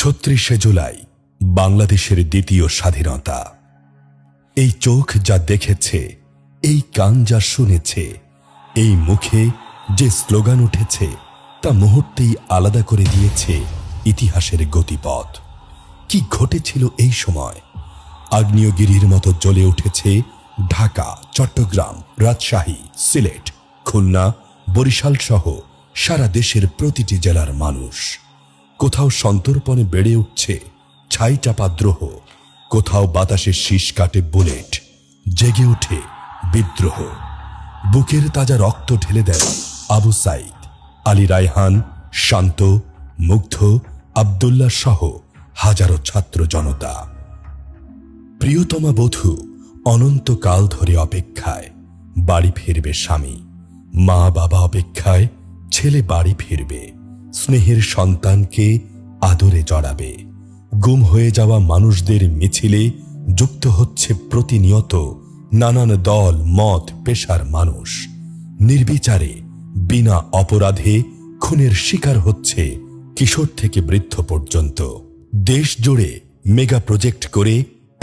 ৩৬শে জুলাই বাংলাদেশের দ্বিতীয় স্বাধীনতা। এই চোখ যা দেখেছে, এই কান যা শুনেছে, এই মুখে যে স্লোগান উঠেছে তা মুহূর্তেই আলাদা করে দিয়েছে ইতিহাসের গতিপথ। কি ঘটেছিল এই সময়? আগ্নেয়গিরির মতো জ্বলে উঠেছে ঢাকা, চট্টগ্রাম, রাজশাহী, সিলেট, খুলনা, বরিশাল সহ সারা দেশের প্রতিটি জেলার মানুষ। কোথাও সন্তর্পণে বেড়ে উঠছে ছাই চাপা দ্রোহ, কোথাও বাতাসে শীষ কাটে বুলেট, জেগে ওঠে বিদ্রোহ। বুকের তাজা রক্ত ঢেলে দেয় আবু সাইদ, আলী রায়হান, শান্ত, মুগ্ধ, আব্দুল্লাহ সহ হাজারো ছাত্র জনতা। প্রিয়তমা বধূ অনন্তকাল ধরে অপেক্ষায়, বাড়ি ফিরবে স্বামী। মা বাবা অপেক্ষায়, ছেলে বাড়ি ফিরবে, স্নেহের সন্তানকে আদরে জড়াবে। গুম হয়ে যাওয়া মানুষদের মিছিলে যুক্ত হচ্ছে প্রতিনিয়ত নানান দল, মত, পেশার মানুষ। নির্বিচারে, বিনা অপরাধে খুনের শিকার হচ্ছে কিশোর থেকে বৃদ্ধ পর্যন্ত। দেশ জুড়ে মেগা প্রজেক্ট করে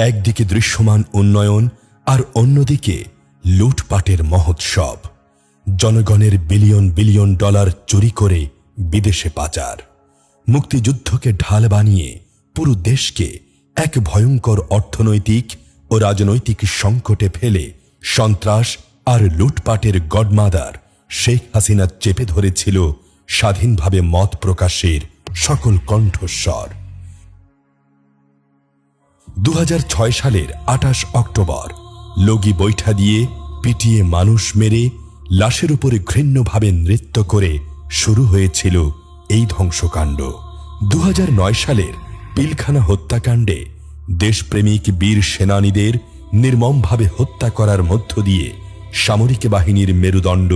একদিকে দৃশ্যমান উন্নয়ন আর অন্যদিকে লুটপাটের মহোৎসব। জনগণের বিলিয়ন বিলিয়ন ডলার চুরি করে বিদেশে পাচার। মুক্তিযুদ্ধকে ঢাল বানিয়ে পুরো দেশকে এক ভয়ঙ্কর অর্থনৈতিক ও রাজনৈতিক সংকটে ফেলে সন্ত্রাস আর লুটপাটের গডমাদার শেখ হাসিনা চেপে ধরেছিল স্বাধীনভাবে মত প্রকাশের সকল কণ্ঠস্বর। ২০০৬ সালের ২৮ অক্টোবর লগি বৈঠা দিয়ে পিটিয়ে মানুষ মেরে লাশের উপরে ঘৃণ্যভাবে নৃত্য করে শুরু হয়েছিল এই ধ্বংসকাণ্ড। ২০০৯ সালের পিলখানা হত্যাকাণ্ডে দেশপ্রেমিক বীর সেনানীদের নির্মমভাবে হত্যা করার মধ্য দিয়ে সামরিক বাহিনীর মেরুদণ্ড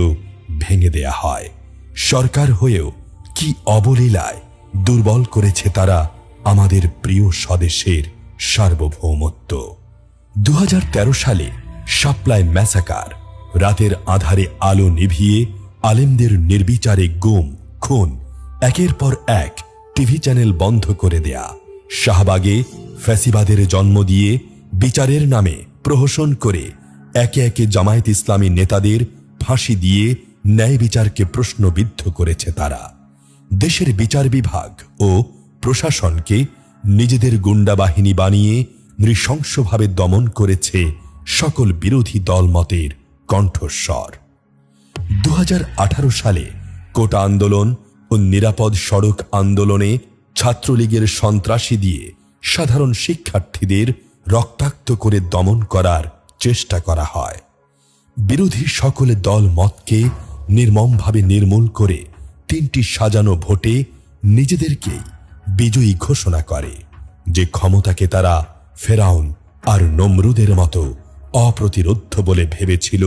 ভেঙে দেয়া হয়। সরকার হয়েও কি অবলীলায় দুর্বল করেছে তারা আমাদের প্রিয় স্বদেশের সার্বভৌমত্ব। ২০১৩ সালে শাপলায় ম্যাসাকার, রাতের আধারে আলো নিভিয়ে আলেমদের নির্বিচারে গুম, খুন, একের পর এক টিভি চ্যানেল বন্ধ করে দেয়া, শাহবাগে ফ্যাসিবাদের জন্ম দিয়ে বিচারের নামে প্রহসন করে একে একে জামায়াত ইসলামী নেতাদের ফাঁসি দিয়ে ন্যায় বিচারকে প্রশ্নবিদ্ধ করেছে তারা। দেশের বিচার বিভাগ ও প্রশাসনকে নিজেদের গুন্ডা বাহিনী বানিয়ে নৃশংসভাবে দমন করেছে সকল বিরোধী দলমতের কণ্ঠস্বর। ২০১৮ সালে কোটা আন্দোলন ও নিরাপদ সড়ক আন্দোলনে ছাত্রলীগের সন্ত্রাসী দিয়ে সাধারণ শিক্ষার্থীদের রক্তাক্ত করে দমন করার চেষ্টা করা হয়। বিরোধী সকল দল মতকে নির্মমভাবে নির্মূল করে ৩টি সাজানো ভোটে নিজেদেরকেই বিজয়ী ঘোষণা করে। যে ক্ষমতাকে তারা ফেরাউন আর নমরুদের মতো অপ্রতিরোধ্য বলে ভেবেছিল,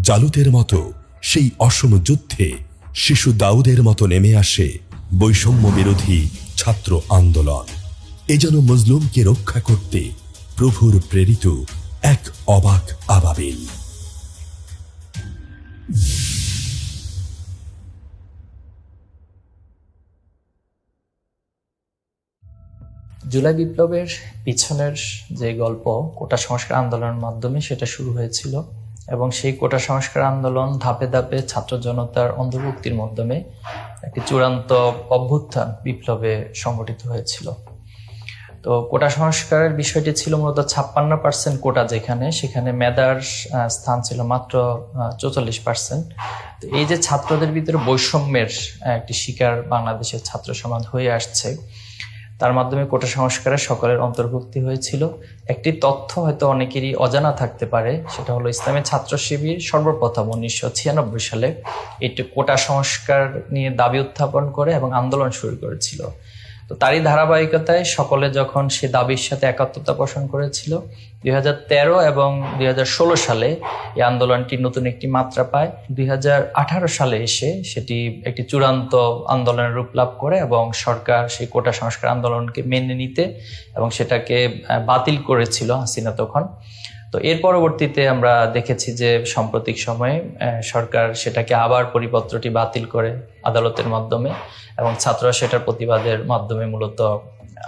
জালুতের মতো সেই অসম যুদ্ধে শিশু দাউদের মতো নেমে আসে বৈষম্য বিরোধী ছাত্র আন্দোলন। এ যেন মজলুমকে রক্ষা করতে প্রভুর প্রেরিত এক অবাক আবাবিল। জুলাই বিপ্লবের পিছনের যে গল্প কোটা সংস্কার আন্দোলনের মাধ্যমে সেটা শুরু হয়েছিল এবং সেই কোটা সংস্কার আন্দোলন ধাপে ধাপে ছাত্র জনতার অন্তর্ভুক্তির মাধ্যমে একটি চূড়ান্ত অভ্যুত্থান বিপ্লবে সংগঠিত হয়েছিল। তো কোটা সংস্কারের বিষয়টি ছিল মূলত ৫৬% কোটা, সেখানে মেধার স্থান ছিল মাত্র ৪৪%। তো এই যে ছাত্রদের ভিতরে বৈষম্যের একটি শিকার বাংলাদেশের ছাত্র সমাজ হয়ে আসছে, তার মাধ্যমে কোটা সংস্কারে সকলের অন্তর্ভুক্তি হয়েছিল। একটি তথ্য হয়তো অনেকেরই অজানা থাকতে পারে, সেটা হলো ইসলামী ছাত্র শিবির সর্বপ্রথম ১৯৯৬ সালে একটি কোটা সংস্কার নিয়ে দাবি উত্থাপন করে এবং আন্দোলন শুরু করেছিল। তো তারই ধারাবাহিকতায় সকলে যখন সে দাবির সাথে একাত্মতা পোষণ করেছিল, ২০১৩ এবং ২০১৬ সালে এই আন্দোলনটি নতুন একটি মাত্রা পায়। ২০১৮ সালে এসে সেটি একটি চূড়ান্ত আন্দোলনের রূপ লাভ করে এবং সরকার সেই কোটা সংস্কার আন্দোলনকে মেনে নিতে এবং সেটাকে বাতিল করেছিল হাসিনা তখন। তো এর পরবর্তীতে আমরা দেখেছি যে সাম্প্রতিক সময়ে সরকার সেটাকে আবার পরিপত্রটি বাতিল করে আদালতের মাধ্যমে এবং ছাত্ররা সেটার প্রতিবাদের মাধ্যমে মূলত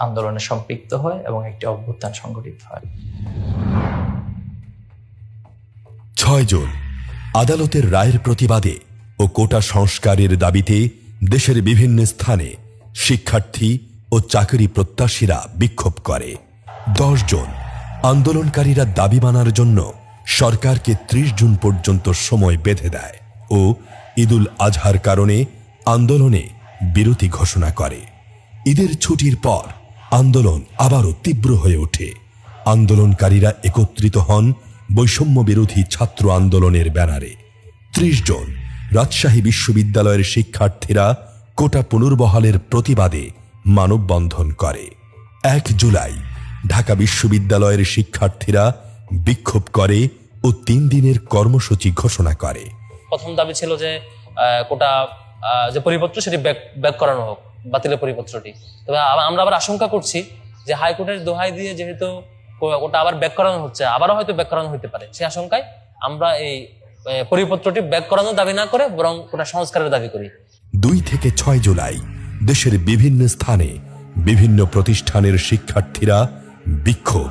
আন্দোলনে সম্পৃক্ত হয় এবং একটি অভ্যুত্থান সংঘটিত হয়। 6 জুন আদালতের রায়ের প্রতিবাদে ও কোটা সংস্কারের দাবিতে দেশের বিভিন্ন স্থানে শিক্ষার্থী ও চাকরি প্রত্যাশীরা বিক্ষোভ করে। 10 জুন আন্দোলনকারীরা দাবি মানার জন্য সরকারকে 30 জুন পর্যন্ত সময় বেঁধে দেয় ও ঈদুল আজহার কারণে আন্দোলনে বিরতি ঘোষণা করে। ঈদের ছুটির পর আন্দোলন আবারও তীব্র হয়ে ওঠে। আন্দোলনকারীরা একত্রিত হন বৈষম্য বিরোধী ছাত্র আন্দোলনের ব্যানারে। 30 জুন রাজশাহী বিশ্ববিদ্যালয়ের শিক্ষার্থীরা কোটা পুনর্বহালের প্রতিবাদে মানববন্ধন করে। 1 জুলাই ঢাকা বিশ্ববিদ্যালয়ের শিক্ষার্থীরা বিক্ষোভ করে ও 3 দিনের কর্মসূচি ঘোষণা করে। প্রথম দাবি ছিল যে কোটা যে পরিপত্র সেটি ব্যাক করানো হোক, বাতিলের পরিপত্রটি। তবে আমরা আবার আশঙ্কা করছি যে হাইকোর্টের দোহাই দিয়ে যেহেতু ওটা আবার ব্যাক করানো হচ্ছে, আবারও হয়তো ব্যাক করানো হতে পারে, সেই আশঙ্কায় আমরা এই পরিপত্রটি ব্যাক করানোর দাবি না করে বরং ওটা সংস্কারের দাবি করি। 2 থেকে 6 জুলাই দেশের বিভিন্ন স্থানে বিভিন্ন প্রতিষ্ঠানের শিক্ষার্থীরা বিক্ষোভ,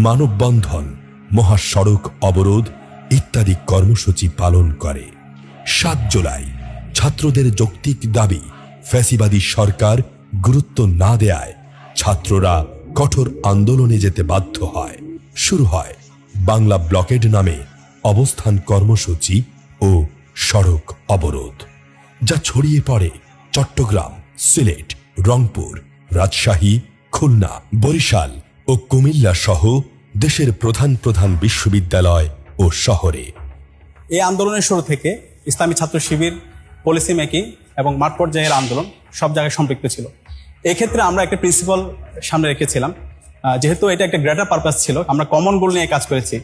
মানববন্ধন, মহাসড়ক অবরোধ ইত্যাদি কর্মসূচি পালন করে। 7 জুলাই ছাত্রদের যৌক্তিক দাবি ফ্যাসিবাদী সরকার গুরুত্ব না দেয়ায় ছাত্ররা কঠোর আন্দোলনে যেতে বাধ্য হয়। শুরু হয় বাংলা ব্লকেড নামে অবস্থান কর্মসূচি ও সড়ক অবরোধ, যা ছড়িয়ে পড়ে চট্টগ্রাম, সিলেট, রংপুর, রাজশাহী, খুলনা, বরিশাল ও কুমিল্লা সহ দেশের প্রধান প্রধান বিশ্ববিদ্যালয় ও শহরে। এই আন্দোলনের শুরু থেকে ইসলামী ছাত্র শিবির, পলিসি মেকিং এবং মাঠ পর্যায়ের আন্দোলন সব জায়গায় সম্পৃক্ত ছিল। এক্ষেত্রে আমরা একটা প্রিন্সিপাল সামনে রেখেছিলাম, যেহেতু এটা একটা গ্রেটার পারপাস ছিল, আমরা কমন গোল নিয়ে কাজ করেছি।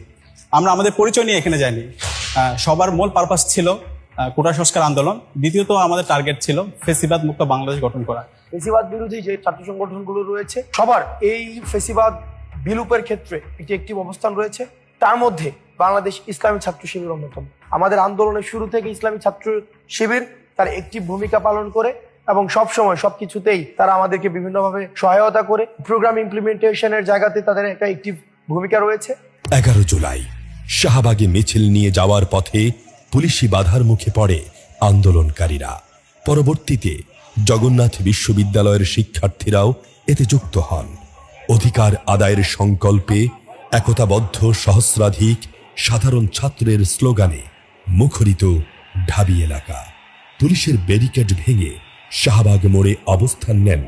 আমরা আমাদের পরিচয় নিয়ে এখানে যাইনি। সবার মূল পারপাস ছিল কোটা সংস্কার আন্দোলন। দ্বিতীয়ত আমাদের টার্গেট ছিল ফেসিবাদ মুক্ত বাংলাদেশ গঠন করা। ফেসিবাদ বিরোধী যে ছাত্র সংগঠনগুলো রয়েছে সবার এই ফেসিবাদ বিলুপের ক্ষেত্রে একটি অ্যাক্টিভ অবস্থান রয়েছে। তার মধ্যে বাংলাদেশ ইসলামী ছাত্র শিবির অন্যতম। আমাদের আন্দোলনের শুরু থেকে ইসলামী ছাত্র শিবির তার একটি ভূমিকা পালন করে এবং সবসময় সবকিছুতেই তারা আমাদেরকে বিভিন্নভাবে সহায়তা করে। প্রোগ্রাম ইমপ্লিমেন্টেশনের জায়গাতে তাদের একটা অ্যাক্টিভ ভূমিকা রয়েছে। 11 জুলাই শাহবাগে মিছিল নিয়ে যাওয়ার পথে পুলিশি বাধার মুখে পড়ে আন্দোলনকারীরা। পরবর্তীতে জগন্নাথ বিশ্ববিদ্যালয়ের শিক্ষার্থীরাও এতে যুক্ত হন। অধিকার আদায়ের সংকল্পে একতাবদ্ধ সহস্রাধিক সাধারণ ছাত্রের স্লোগানে মুখরিত ঢাবি এলাকা। পুলিশের ব্যারিকেড ভেঙে শাহবাগ মোড়ে অবস্থান নেন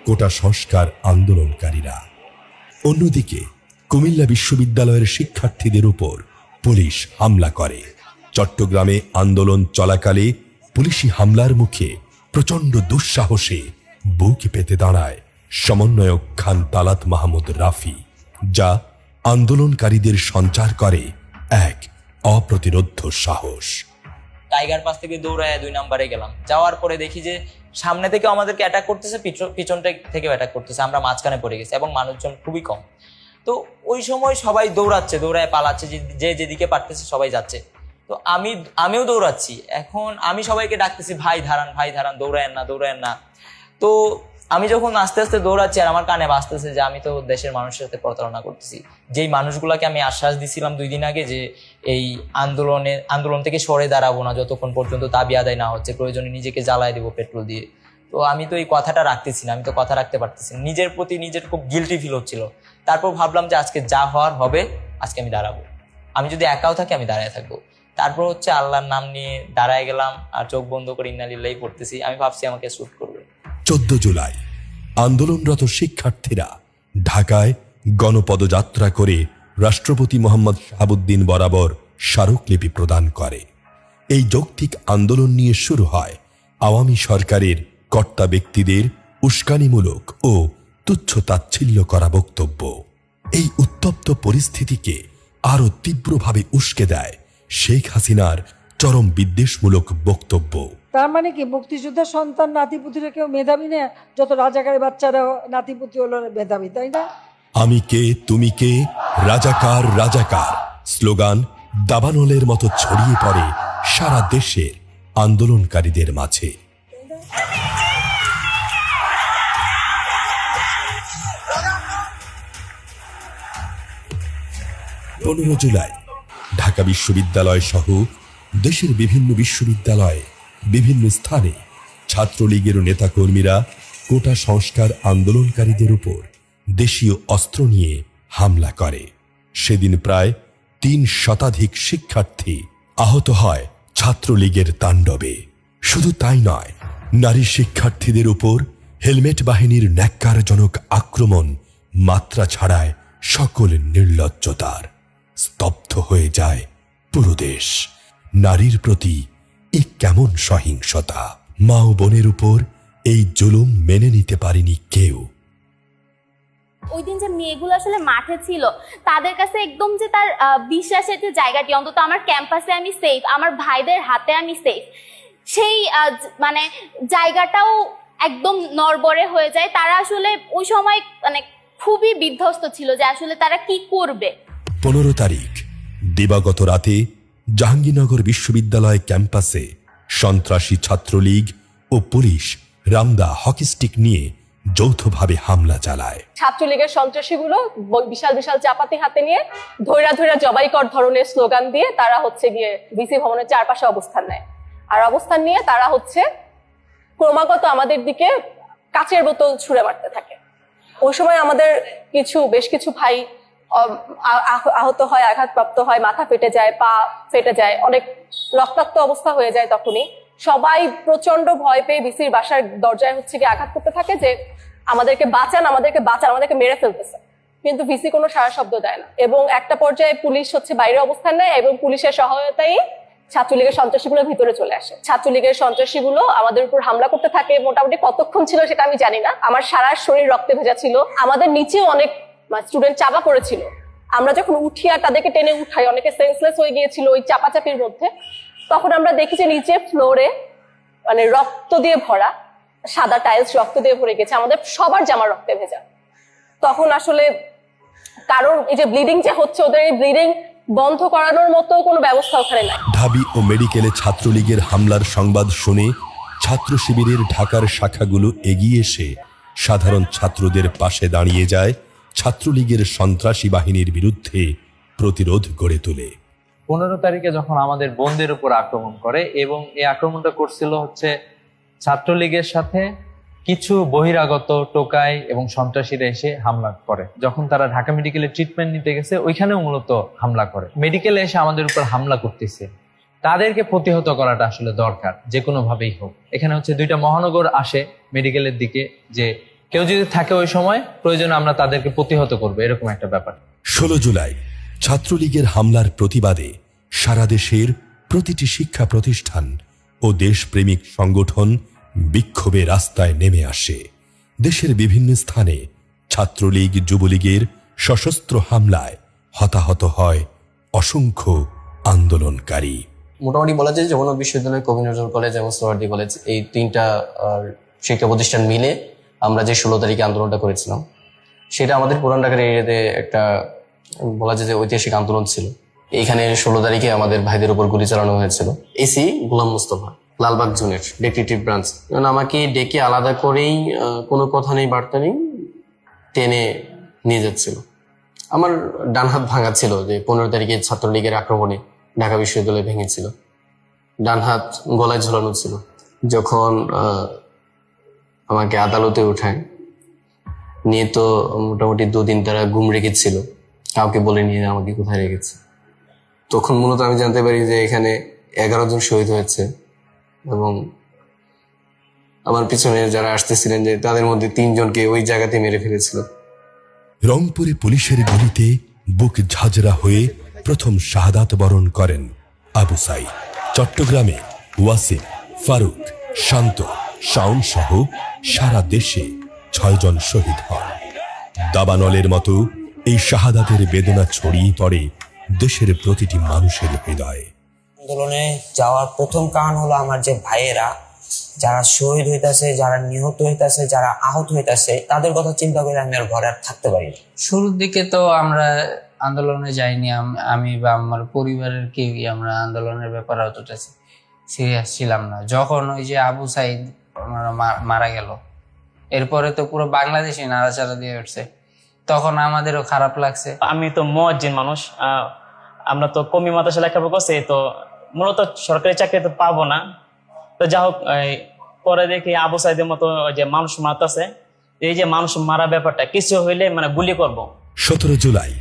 কোটা সংস্কার আন্দোলনকারীরা। অন্যদিকে কুমিল্লা বিশ্ববিদ্যালয়ের শিক্ষার্থীদের উপর পুলিশ হামলা করে। চট্টগ্রামে আন্দোলন চলাকালে পুলিশি হামলার মুখে প্রচণ্ড দুঃসাহসে বুক পেতে দাঁড়ায় সমন্বয়ক খান তালাত মাহমুদ রাফি, যা আন্দোলনকারীদের সঞ্চার করে এক অপ্রতিরোধ্য সাহস। টাইগার পাস থেকে দৌড়ায় 2 নম্বরে গেলাম। যাওয়ার পরে দেখি যে সামনে থেকে আমাদেরকে অ্যাটাক করতেছে, পিছন থেকে অ্যাটাক করতেছে। আমরা মাঝখানে পড়ে গেছি এবং মানুষজন খুবই কম। তো ওই সময় সবাই দৌড়ায় পালাচ্ছে, যে যেদিকে পারতেছে সবাই যাচ্ছে। তো আমিও দৌড়াচ্ছি। এখন আমি সবাইকে ডাকতেছি, ভাই ধারান, দৌড়ায়েন না। তো আমি যখন আস্তে আস্তে দৌড়াচ্ছি আর আমার কানে বাজতেছে যে আমি তো দেশের মানুষের সাথে প্রতারণা করতেছি। যেই মানুষগুলোকে আমি আশ্বাস দিছিলাম 2 দিন আগে যে এই আন্দোলন থেকে সরে দাঁড়াবো না যতক্ষণ পর্যন্ত দাবি আদায় না হচ্ছে, প্রয়োজনে নিজেকে জ্বালায় দেবো পেট্রোল দিয়ে। তো আমি তো এই কথাটা রাখতেছি না, আমি তো কথা রাখতে পারতেছি না। নিজের প্রতি খুব গিল্টি ফিল হচ্ছিল। তারপর ভাবলাম যে আজকে যা হওয়ার হবে, আজকে আমি দাঁড়াবো। আমি যদি একাও থাকি আমি দাঁড়ায় থাকবো। তারপর আল্লাহর নাম নিয়ে দাঁড়ায় গেলাম আর চোখ বন্ধ করে ইন্না লিল্লাহি পড়তেছি। আমি ভাবছি আমাকে শুট করবে। 14 জুলাই আন্দোলনরত শিক্ষার্থীরা ঢাকায় গণপদযাত্রা করে রাষ্ট্রপতি মোহাম্মদ শাহাবুদ্দিন বরাবর স্মারকলিপি প্রদান করে। এই যৌক্তিক আন্দোলন নিয়ে শুরু হয় আওয়ামী সরকারের কর্তা ব্যক্তিদের উস্কানিমূলক ও তুচ্ছ তাচ্ছিল্য করা বক্তব্য। এই উত্তপ্ত পরিস্থিতিকে আরো তীব্রভাবে উস্কে দেয় শেখ হাসিনার চরম বিদ্বেষমূলক বক্তব্য। তার মানে কি মুক্তিযোদ্ধার সন্তান নাতিপুতিরা কেউ মেধাবী না? যত রাজাকারের বাচ্চারা নাতিপুতি হলো মেধাবী, তাই না? আমি কে তুমি কে, রাজাকার স্লোগান দাবানলের মতো ছড়িয়ে পড়ে সারা দেশের আন্দোলনকারীদের মাঝে। 15 জুলাই ঢাকা বিশ্ববিদ্যালয় সহ দেশের বিভিন্ন বিশ্ববিদ্যালয়ে বিভিন্ন স্থানে ছাত্রলীগের নেতাকর্মীরা কোটা সংস্কার আন্দোলনকারীদের উপর দেশীয় অস্ত্র নিয়ে হামলা করে। সেদিন প্রায় 3 শতাধিক শিক্ষার্থী আহত হয় ছাত্রলীগের তাণ্ডবে। শুধু তাই নয়, নারী শিক্ষার্থীদের উপর হেলমেট বাহিনীর ন্যাক্কারজনক আক্রমণ মাত্রা ছাড়ায় সকল নির্লজ্জতার। স্তব্ধ হয়ে যায় পুরো দেশ। নারীর প্রতি এ কেমন সহিংসতা! মা ও বোনের উপর এই জুলুম মেনে নিতে পারেনি কেউ। ওই দিন যে মেয়েগুলো আসলে মাঠে ছিল, তাদের কাছে একদম যে তার বিশ্বাসের যে জায়গাটি, অন্তত আমার ক্যাম্পাসে আমি সেফ, আমার ভাইদের হাতে আমি সেফ, সেই মানে জায়গাটাও একদম নড়বড়ে হয়ে যায়। তারা আসলে ওই সময় মানে খুবই বিধ্বস্ত ছিল যে আসলে তারা কি করবে। 15 তারিখ দিবাগত রাতে জাহাঙ্গীরনগর বিশ্ববিদ্যালয় ক্যাম্পাসে সন্ত্রাসী ছাত্রলীগ ও পুলিশ রামদা হকি স্টিক নিয়ে যৌথভাবে হামলা চালায়। ছাত্রলীগের সন্ত্রাসীগুলো বিশাল বিশাল চাপাতি হাতে নিয়ে ধৈরা ধৈরা জবাই কর ধরনের স্লোগান দিয়ে তারা হচ্ছে গিয়ে ভিসি ভবনের চারপাশে অবস্থান নেয়। আর অবস্থান নিয়ে তারা হচ্ছে ক্রমাগত আমাদের দিকে কাচের বোতল ছুঁড়ে মারতে থাকে। ওই সময় আমাদের বেশ কিছু ভাই আহত হয়, আঘাতপ্রাপ্ত হয়, মাথা ফেটে যায়, পা ফেটে যায়, অনেক রক্তাক্ত অবস্থা হয়ে যায়। তখনই সবাই প্রচন্ড ভয় পেয়ে ভিসির বাসার দরজায় হচ্ছে গিয়ে আঘাত করতে থাকে যে আমাদেরকে বাঁচান, আমাদেরকে বাঁচান, আমাদেরকে মেরে ফেলতেছে। কিন্তু ভিসি কোনো সাড়া শব্দ দেয় না। এবং একটা পর্যায়ে পুলিশ হচ্ছে বাইরে অবস্থান নেয় এবং পুলিশের সহায়তায় ছাত্রলীগের সন্ত্রাসীগুলো ভিতরে চলে আসে। ছাত্রলীগের সন্ত্রাসীগুলো আমাদের উপর হামলা করতে থাকে। মোটামুটি কতক্ষণ ছিল সেটা আমি জানি না। আমার সারা শরীর রক্তে ভেজা ছিল। আমাদের নিচেও অনেক স্টুডেন্ট চাপা পড়েছিল। আমরা যখন উঠি আর তাদেরকে টেনে উঠাই, অনেকে সেন্সলেস হয়ে গিয়েছিল ওই চাপাচাপির মধ্যে। তখন আমরা দেখি যে নিচে ফ্লোরে মানে রক্ত দিয়ে ভরা, সাদা টাইলস রক্ত দিয়ে ভরে গেছে, আমাদের সবার জামা রক্তে ভেজা। তখন আসলে কারোর এই যে ব্লিডিং যে হচ্ছে, ওদের এই ব্লিডিং বন্ধ করানোর মতো কোনো ব্যবস্থা ওখানে নাই। ঢাবি ও মেডিকেলে ছাত্রলীগের হামলার সংবাদ শুনে ছাত্র শিবিরের ঢাকার শাখাগুলো এগিয়ে এসে সাধারণ ছাত্রদের পাশে দাঁড়িয়ে যায়, ছাত্রলীগের সন্ত্রাসী বাহিনীর বিরুদ্ধে প্রতিরোধ গড়ে তোলে। 15 তারিখে যখন আমাদের বোনদের উপর আক্রমণ করে, এবং এই আক্রমণটা করছিল হচ্ছে ছাত্রলীগের সাথে কিছু বহিরাগত টোকাই এবং সন্ত্রাসীরা এসে হামলা করে। যখন তারা ঢাকা মেডিকেলে ট্রিটমেন্ট নিতে গেছে, ওইখানেও মূলত হামলা করে। মেডিকেলে এসে আমাদের উপর হামলা করতেছে, তাদেরকে প্রতিহত করাটা আসলে দরকার যে কোনো ভাবেই হোক। এখানে হচ্ছে 2টা মহানগর আসে মেডিকেলের দিকে, যে কেউ যদি থাকে ওই সময় প্রয়োজনে আমরা তাদেরকে প্রতিহত করবো, এরকম একটা ব্যাপার। 16 জুলাই ছাত্রলীগের হামলার প্রতিবাদে সারা দেশের প্রতিটি শিক্ষা প্রতিষ্ঠান ও দেশপ্রেমিক সংগঠন বিক্ষোভে রাস্তায় নেমে আসে। দেশের বিভিন্ন স্থানে ছাত্রলীগ যুবলীগের সশস্ত্র হামলায় হতাহত হয় অসংখ্য আন্দোলনকারী। মোটামুটি বলা যায় যমুনা বিশ্ববিদ্যালয়, কবি নজরুল কলেজ এবং সোহরাওয়ার্দী কলেজ, এই 3টা শিক্ষা প্রতিষ্ঠান মিলে আমরা যে 16 তারিখে আন্দোলনটা করেছিলাম, সেটা আমাদের পুরান ঢাকার এরিয়াতে একটা বলা যায় যে ঐতিহাসিক আন্দোলন ছিল। এইখানে 16 তারিখে আমাদের ভাইদের উপর গুলি চালানো হয়েছিল। এসি গোলাম মুস্তফা, লালবাগ জোনের ডিটেকটিভ ব্রাঞ্চ, আমাকে ডেকে আলাদা করেই কোনো কথা নেই বার্তা নেই টেনে নিয়ে যাচ্ছিল। আমার ডান হাত ভাঙা ছিল, যে 15 তারিখে ছাত্রলীগের আক্রমণে ঢাকা বিশ্ববিদ্যালয় ভেঙেছিল, ডান হাত গলায় ঝোলানো ছিল। যখন আমাকে আদালতে উঠায় নিয়ে, তো মোটামুটি 2 দিন তারা গুম রেখেছিল, কাউকে বলে নিয়ে আমাকে কোথায় রেখেছে। তখন মূলত আমি জানতে পারি যে এখানে 11 জন শহীদ হয়েছে, এবং আমার পিছনে যারা আসতেছিলেন যে তাদের মধ্যে 3 জনকে ওই জায়গাতে মেরে ফেলেছিল। রংপুরে পুলিশের গুলিতে বুক ঝাঁঝরা হয়ে প্রথম শাহাদাত বরণ করেন আবু সাইদ। চট্টগ্রামে ওয়াসিম, ফারুক, শান্ত, শাওন সহ সারা দেশে 6 জন শহীদ হন। দাবানলের মতো এই শাহাদাতের বেদনা ছড়িয়ে পড়ে দেশের প্রতিটি মানুষের হৃদয়ে। আন্দোলনে যাওয়ার প্রথম কারণ হলো আমার যে ভাইয়েরা যারা শহীদ হইতাছে, যারা নিহত হইতাছে, যারা আহত হইতাছে, তাদের কথা চিন্তা করে আমি আর ঘরে আর থাকতে পারি না। শুরুর দিকে তো আমরা আন্দোলনে যাইনি, আমি বা আমার পরিবারের কেউই আমরা আন্দোলনের ব্যাপারে অতটা সিরিয়াস ছিলাম না। যখন ওই যে আবু সাইদ মারা গেল, এরপরে তো পুরো বাংলাদেশে নাড়াচাড়া দিয়ে উঠছে। তখন আমাদেরও খারাপ লাগছে। আমি তো মুয়াজ্জিন মানুষ, আমরা তো কমি মাদ্রাসা লেখাপড়া করছি, তো মূলত সরকারি চাকরি তো পাবো না। তো যা হোক, পরে দেখি আবু সাইদের মতো যে মানুষ মারতেছে, এই যে মানুষ মারা ব্যাপারটা কিছু হইলে মানে গুলি করব। 17 জুলাই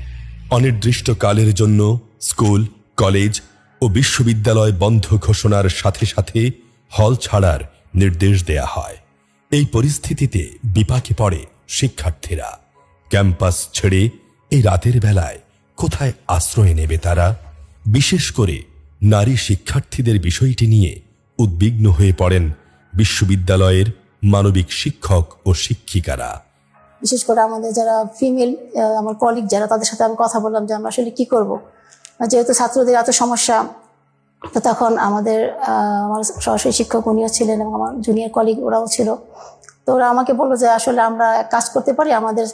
অনির্দিষ্টকালের জন্য স্কুল, কলেজ ও বিশ্ববিদ্যালয় বন্ধ ঘোষণার সাথে সাথে হল ছাড়ার নির্দেশ দেয়া হয়। এই পরিস্থিতিতে বিপাকে পড়ে শিক্ষার্থীরা। ক্যাম্পাস ছেড়ে এই রাতের বেলায় কোথায় আশ্রয় নেবে তারা? বিশেষ করে নারী শিক্ষার্থীদের বিষয়টি নিয়ে উদ্বিগ্ন হয়ে পড়েন বিশ্ববিদ্যালয়ের মানবিক শিক্ষক ও শিক্ষিকারা। বিশেষ করে আমাদের যারা ফিমেল আমার কলিগ যারা, তাদের সাথে আমি কথা বললাম যে আমরা আসলে কি করব, যেহেতু ছাত্রদের এত সমস্যা। তো তখন আমার সরাসরি শিক্ষক উনিও ছিলেন এবং আমার জুনিয়র কলিগ ওরাও ছিল। তো ওরা আমাকে বললো যে আসলে আমরা কাজ করতে পারি, আমাদের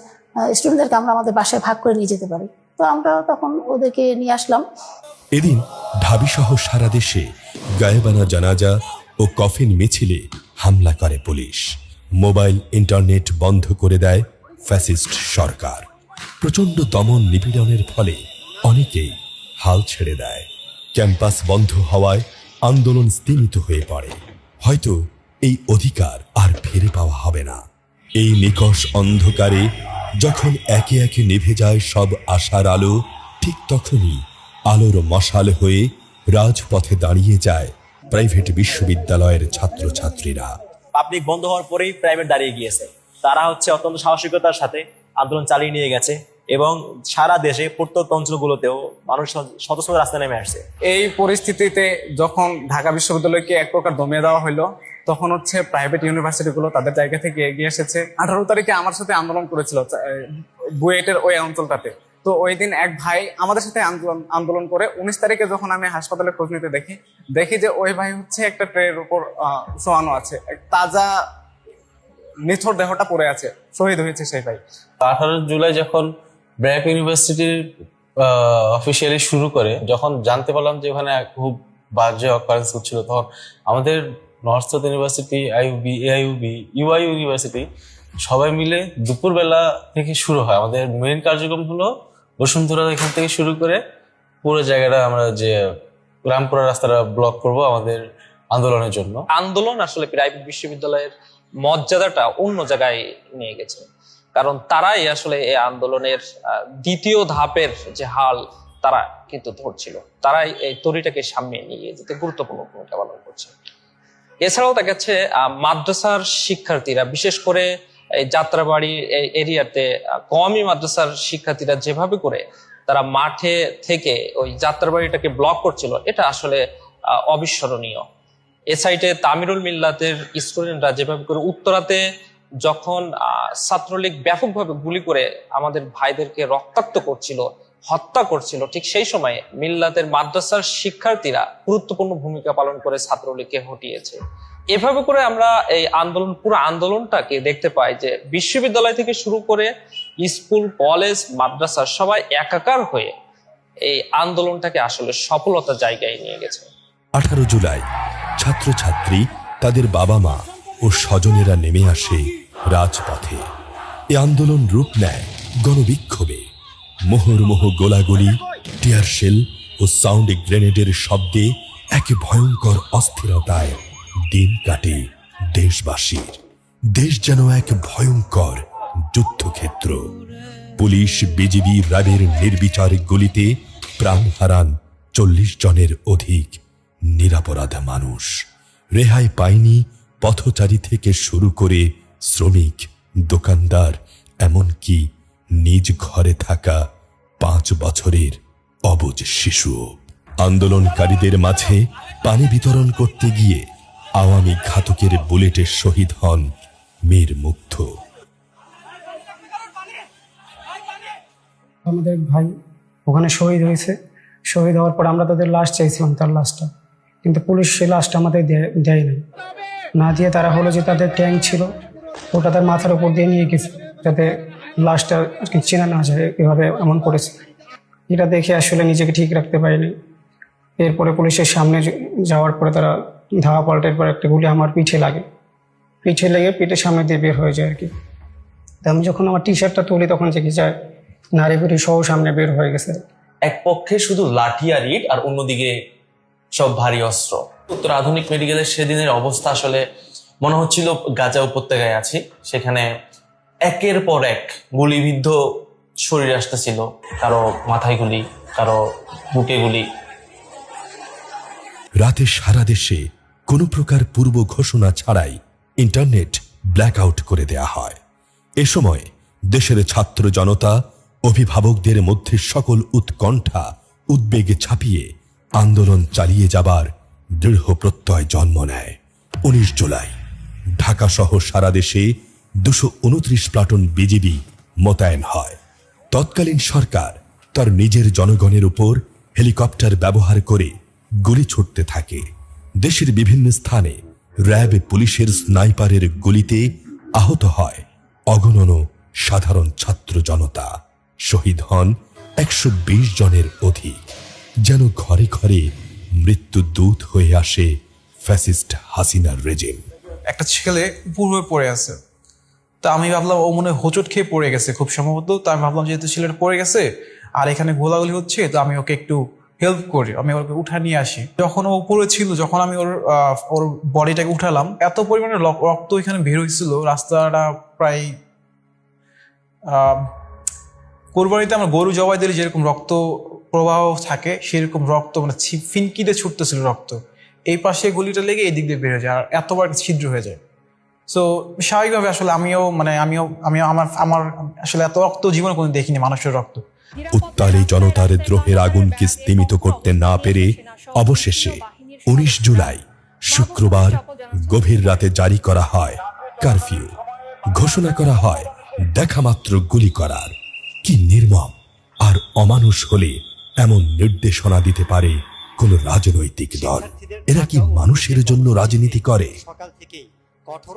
স্টুডেন্টদেরকে আমরা আমাদের বাসায় ভাগ করে নিয়ে যেতে পারি। তো আমরা তখন ওদেরকে নিয়ে আসলাম। এদিন ঢাবিসহ সারা দেশে গায়েবানা জানাজা ও কফিন মিছিলে হামলা করে পুলিশ। মোবাইল ইন্টারনেট বন্ধ করে দেয় ফ্যাসিস্ট সরকার। প্রচণ্ড দমন নিপীড়নের ফলে অনেকেই হাল ছেড়ে দেয়। ক্যাম্পাস বন্ধ হওয়ায় আন্দোলন স্তিমিত হয়ে পড়ে। হয়তো এই অধিকার আর ফিরে পাওয়া হবে না। এই নিকষ অন্ধকারে যখন একে একে নিভে যায় সব আশার আলো, ঠিক তখনই আলোর মশাল হয়ে রাজপথে দাঁড়িয়ে যায় প্রাইভেট বিশ্ববিদ্যালয়ের ছাত্রছাত্রীরা। পাবলিক বন্ধ হওয়ার পরেই প্রাইভেট দাঁড়িয়ে গিয়েছে। তারা অত্যন্ত সাহসিকতার সাথে আন্দোলন চালিয়ে নিয়ে গেছে এবং সারা দেশে প্রত্যন্ত অঞ্চলগুলোতেও মানুষ শত রাস্তায় নেমে আসছে। এই পরিস্থিতিতে যখন ঢাকা বিশ্ববিদ্যালয়কে এক প্রকার দমিয়ে দেওয়া হলো, তখন প্রাইভেট ইউনিভার্সিটিগুলো তাদের জায়গা থেকে এগিয়ে এসেছে। 18 তারিখে আমার সাথে আন্দোলন করেছিল বুয়েটের ওই অঞ্চলটাতে। তো ওই দিন এক ভাই আমাদের সাথে আন্দোলন করে 19 তারিখে যখন আমি হাসপাতালে খোঁজ নিতে দেখি যে ওই ভাই একটা ট্রের উপর শোয়ানো আছে, তাজা নিথর দেহটা পড়ে আছে, শহীদ হয়েছে সেই ভাই। 18 জুলাই যখন ব্র্যাক ইউনিভার্সিটির অফিসিয়ালি শুরু করে, যখন জানতে পারলাম যে ওখানে খুব বাজে অকারেন্স হচ্ছিল, তখন আমাদের North South University, IUB, AIUB, UI university সবাই মিলে দুপুরবেলা থেকে শুরু হয়। আমাদের মেইন কার্যক্রম হলো বসুন্ধরা এখান থেকে শুরু করে পুরো জায়গাটা আমরা যে রামপুরা রাস্তাটা ব্লক করব আমাদের আন্দোলনের জন্য। আন্দোলন আসলে প্রাইভেট বিশ্ববিদ্যালয়ের মর্যাদাটা অন্য জায়গায় নিয়ে গেছে, কারণ তারাই আসলে এই আন্দোলনের দ্বিতীয় ধাপের যে হাল তারা কিন্তু ধরছিল। তারাই এই তরিটাকে সামনে নিয়ে যেতে গুরুত্বপূর্ণ ভূমিকা পালন করছে। এছাড়াও দেখা যাচ্ছে মাদ্রাসার শিক্ষার্থীরা, বিশেষ করে এই যাত্রাবাড়ি এরিয়াতে কওমি মাদ্রাসার শিক্ষার্থীরা যেভাবে করে তারা মাঠে থেকে ওই যাত্রাবাড়িটাকে ব্লক করছিল, এটা আসলে অবিস্মরণীয়। এ সাইডে তামিরুল মিল্লাতের স্টুডেন্টরা যেভাবে করে উত্তরাতে যখন ছাত্রলীগ ব্যাপকভাবে গুলি করে আমাদের ভাইদেরকে রক্তাক্ত করছিল, হত্যা করছিল, ঠিক সেই সময়ে মিল্লাতের মাদ্রাসার শিক্ষার্থীরা গুরুত্বপূর্ণ ভূমিকা পালন করে ছাত্রলীগকে হটিয়েছে। এভাবে করে আমরা এই পুরো আন্দোলনটাকে দেখতে পাই যে বিশ্ববিদ্যালয় থেকে শুরু করে স্কুল, কলেজ, মাদ্রাসা সবাই একাকার হয়ে এই আন্দোলনটাকে আসলে সফলতার জায়গায় নিয়ে গেছে। 18 জুলাই ছাত্রছাত্রী, তাদের বাবা মা ও স্বজনেরা নেমে আসে রাজপথে। এ আন্দোলন রূপ নেয় গণবিক্ষোভে। মোহরমোহ গোলাগুলি, টিয়ারশেল ও সাউন্ড গ্রেনেডের শব্দে এক ভয়ঙ্কর অস্থিরতায় দিন কাটে দেশবাসীর। দেশ যেন এক ভয়ঙ্কর যুদ্ধক্ষেত্র। পুলিশ, বিজিবি, র্যাবের নির্বিচার গুলিতে প্রাণ হারান 40 জনের অধিক নিরাপরাধ মানুষ। রেহাই পায়নি পথচারী থেকে শুরু করে শ্রমিক, দোকানদার, এমনকি নিজ ঘরে থাকা 5 বছরের অবুঝ শিশু। আন্দোলনকারীদের মাঝে পানি বিতরণ করতে গিয়ে আওয়ামী ঘাতকের বুলেটে শহীদ হন মীর মুগ্ধ। আমাদের ভাই ওখানে শহীদ হয়েছে। শহীদ হওয়ার পর আমরা তাদের লাশ চাইছিলাম, তার লাশটা, কিন্তু পুলিশ সেই লাশটা আমাদের দেয় নাই। না দিয়ে তারা হলো যে তাদের ট্যাঙ্ক ছিল ওটা তার মাথার উপর দিয়ে নিয়ে গেছে, যাতে লাশটা আর কি চেনা না যায়, এভাবে এমন করেছে। এটা দেখে আসলে নিজেকে ঠিক রাখতে পারিনি। এরপরে পুলিশের সামনে যাওয়ার পরে তারা ধাওয়া পাল্টের পর একটা গুলি আমার পিঠে লাগে, পিঠে লেগে পিঠের সামনে দিয়ে বের হয়ে যায় আর কি। তো আমি যখন আমার টি শার্টটা তুলি তখন দেখি যায় নারী বুড়ি সহ সামনে বের হয়ে গেছে। এক পক্ষে শুধু লাঠি আর ইট, আর অন্যদিকে সব ভারী অস্ত্র। উত্তর আধুনিক মেডিকেলের সেদিনের অবস্থা আসলে মনে হচ্ছিল গাজা উপত্যকায় আছি। সেখানে একের পর এক গুলিবিদ্ধ শরীর আসতেছিল, কারো মাথায় গুলি, কারো বুকে গুলি। রাতে সারা দেশে কোনো প্রকার পূর্ব ঘোষণা ছাড়াই ইন্টারনেট ব্ল্যাকআউট করে দেয়া হয়। এ সময় দেশের ছাত্র জনতা, অভিভাবকদের মধ্যে সকল উৎকণ্ঠা উদ্বেগে ছাপিয়ে আন্দোলন চালিয়ে যাবার দৃঢ় প্রত্যয় জন্ম নেয়। 19 জুলাই ঢাকা সহ সারা দেশে 229 প্লাটুন বিজিবি মোতায়েন হয়। তৎকালীন সরকার তার নিজের জনগণের উপর হেলিকপ্টার ব্যবহার করে গুলি ছুটতে থাকে। দেশের বিভিন্ন স্থানে র্যাব পুলিশের স্নাইপারের গুলিতে আহত হয় অগণন সাধারণ ছাত্র জনতা। শহীদ হন 120 জনের অধিক। যেন ঘরে ঘরে মৃত্যু দূত হয়ে আসে ফ্যাসিস্ট হাসিনার রেজিম। একটা ছেলে উপর হয়ে পড়ে আছে, তা আমি ভাবলাম ও মনে হয় হোঁচট খেয়ে পড়ে গেছে খুব সম্ভবত। তো আমি ভাবলাম যেহেতু ছেলেটা পড়ে গেছে আর এখানে গোলাগুলি হচ্ছে, তো আমি ওকে একটু হেল্প করি, আমি ওকে উঠা নিয়ে আসি। যখন ও উপরে ছিল, যখন আমি ওর বডিটাকে উঠালাম, এত পরিমাণে রক্ত এখানে বের হয়েছিল। রাস্তাটা প্রায় কোরবানিতে আমরা গরু জবাই দিলে যেরকম রক্ত প্রবাহ থাকে সেরকম রক্ত মানে ফিনকিতে ছুটতেছিল রক্ত। এই পাশে গুলিটা লেগে এই দিক দিয়ে বের হয়ে যায় আর এতবার ছিদ্র হয়ে যায়। সো স্বাভাবিকভাবে আসলে আমিও আমার আসলে এত রক্ত জীবনে কোনো দেখিনি, মানুষের রক্ত। উত্তালে জনতার দ্রোহের আগুনকে স্তিমিত করতে না পেরে অবশেষে 19 জুলাই শুক্রবার গভীর রাতে জারি করা হয় কারফিউ। ঘোষণা করা হয় দেখামাত্র গুলি করার। কি নির্মম আর অমানুষ হলে এমন নির্দেশনা দিতে পারে কোন রাজনৈতিক দল? এরা কি মানুষের জন্য রাজনীতি করে?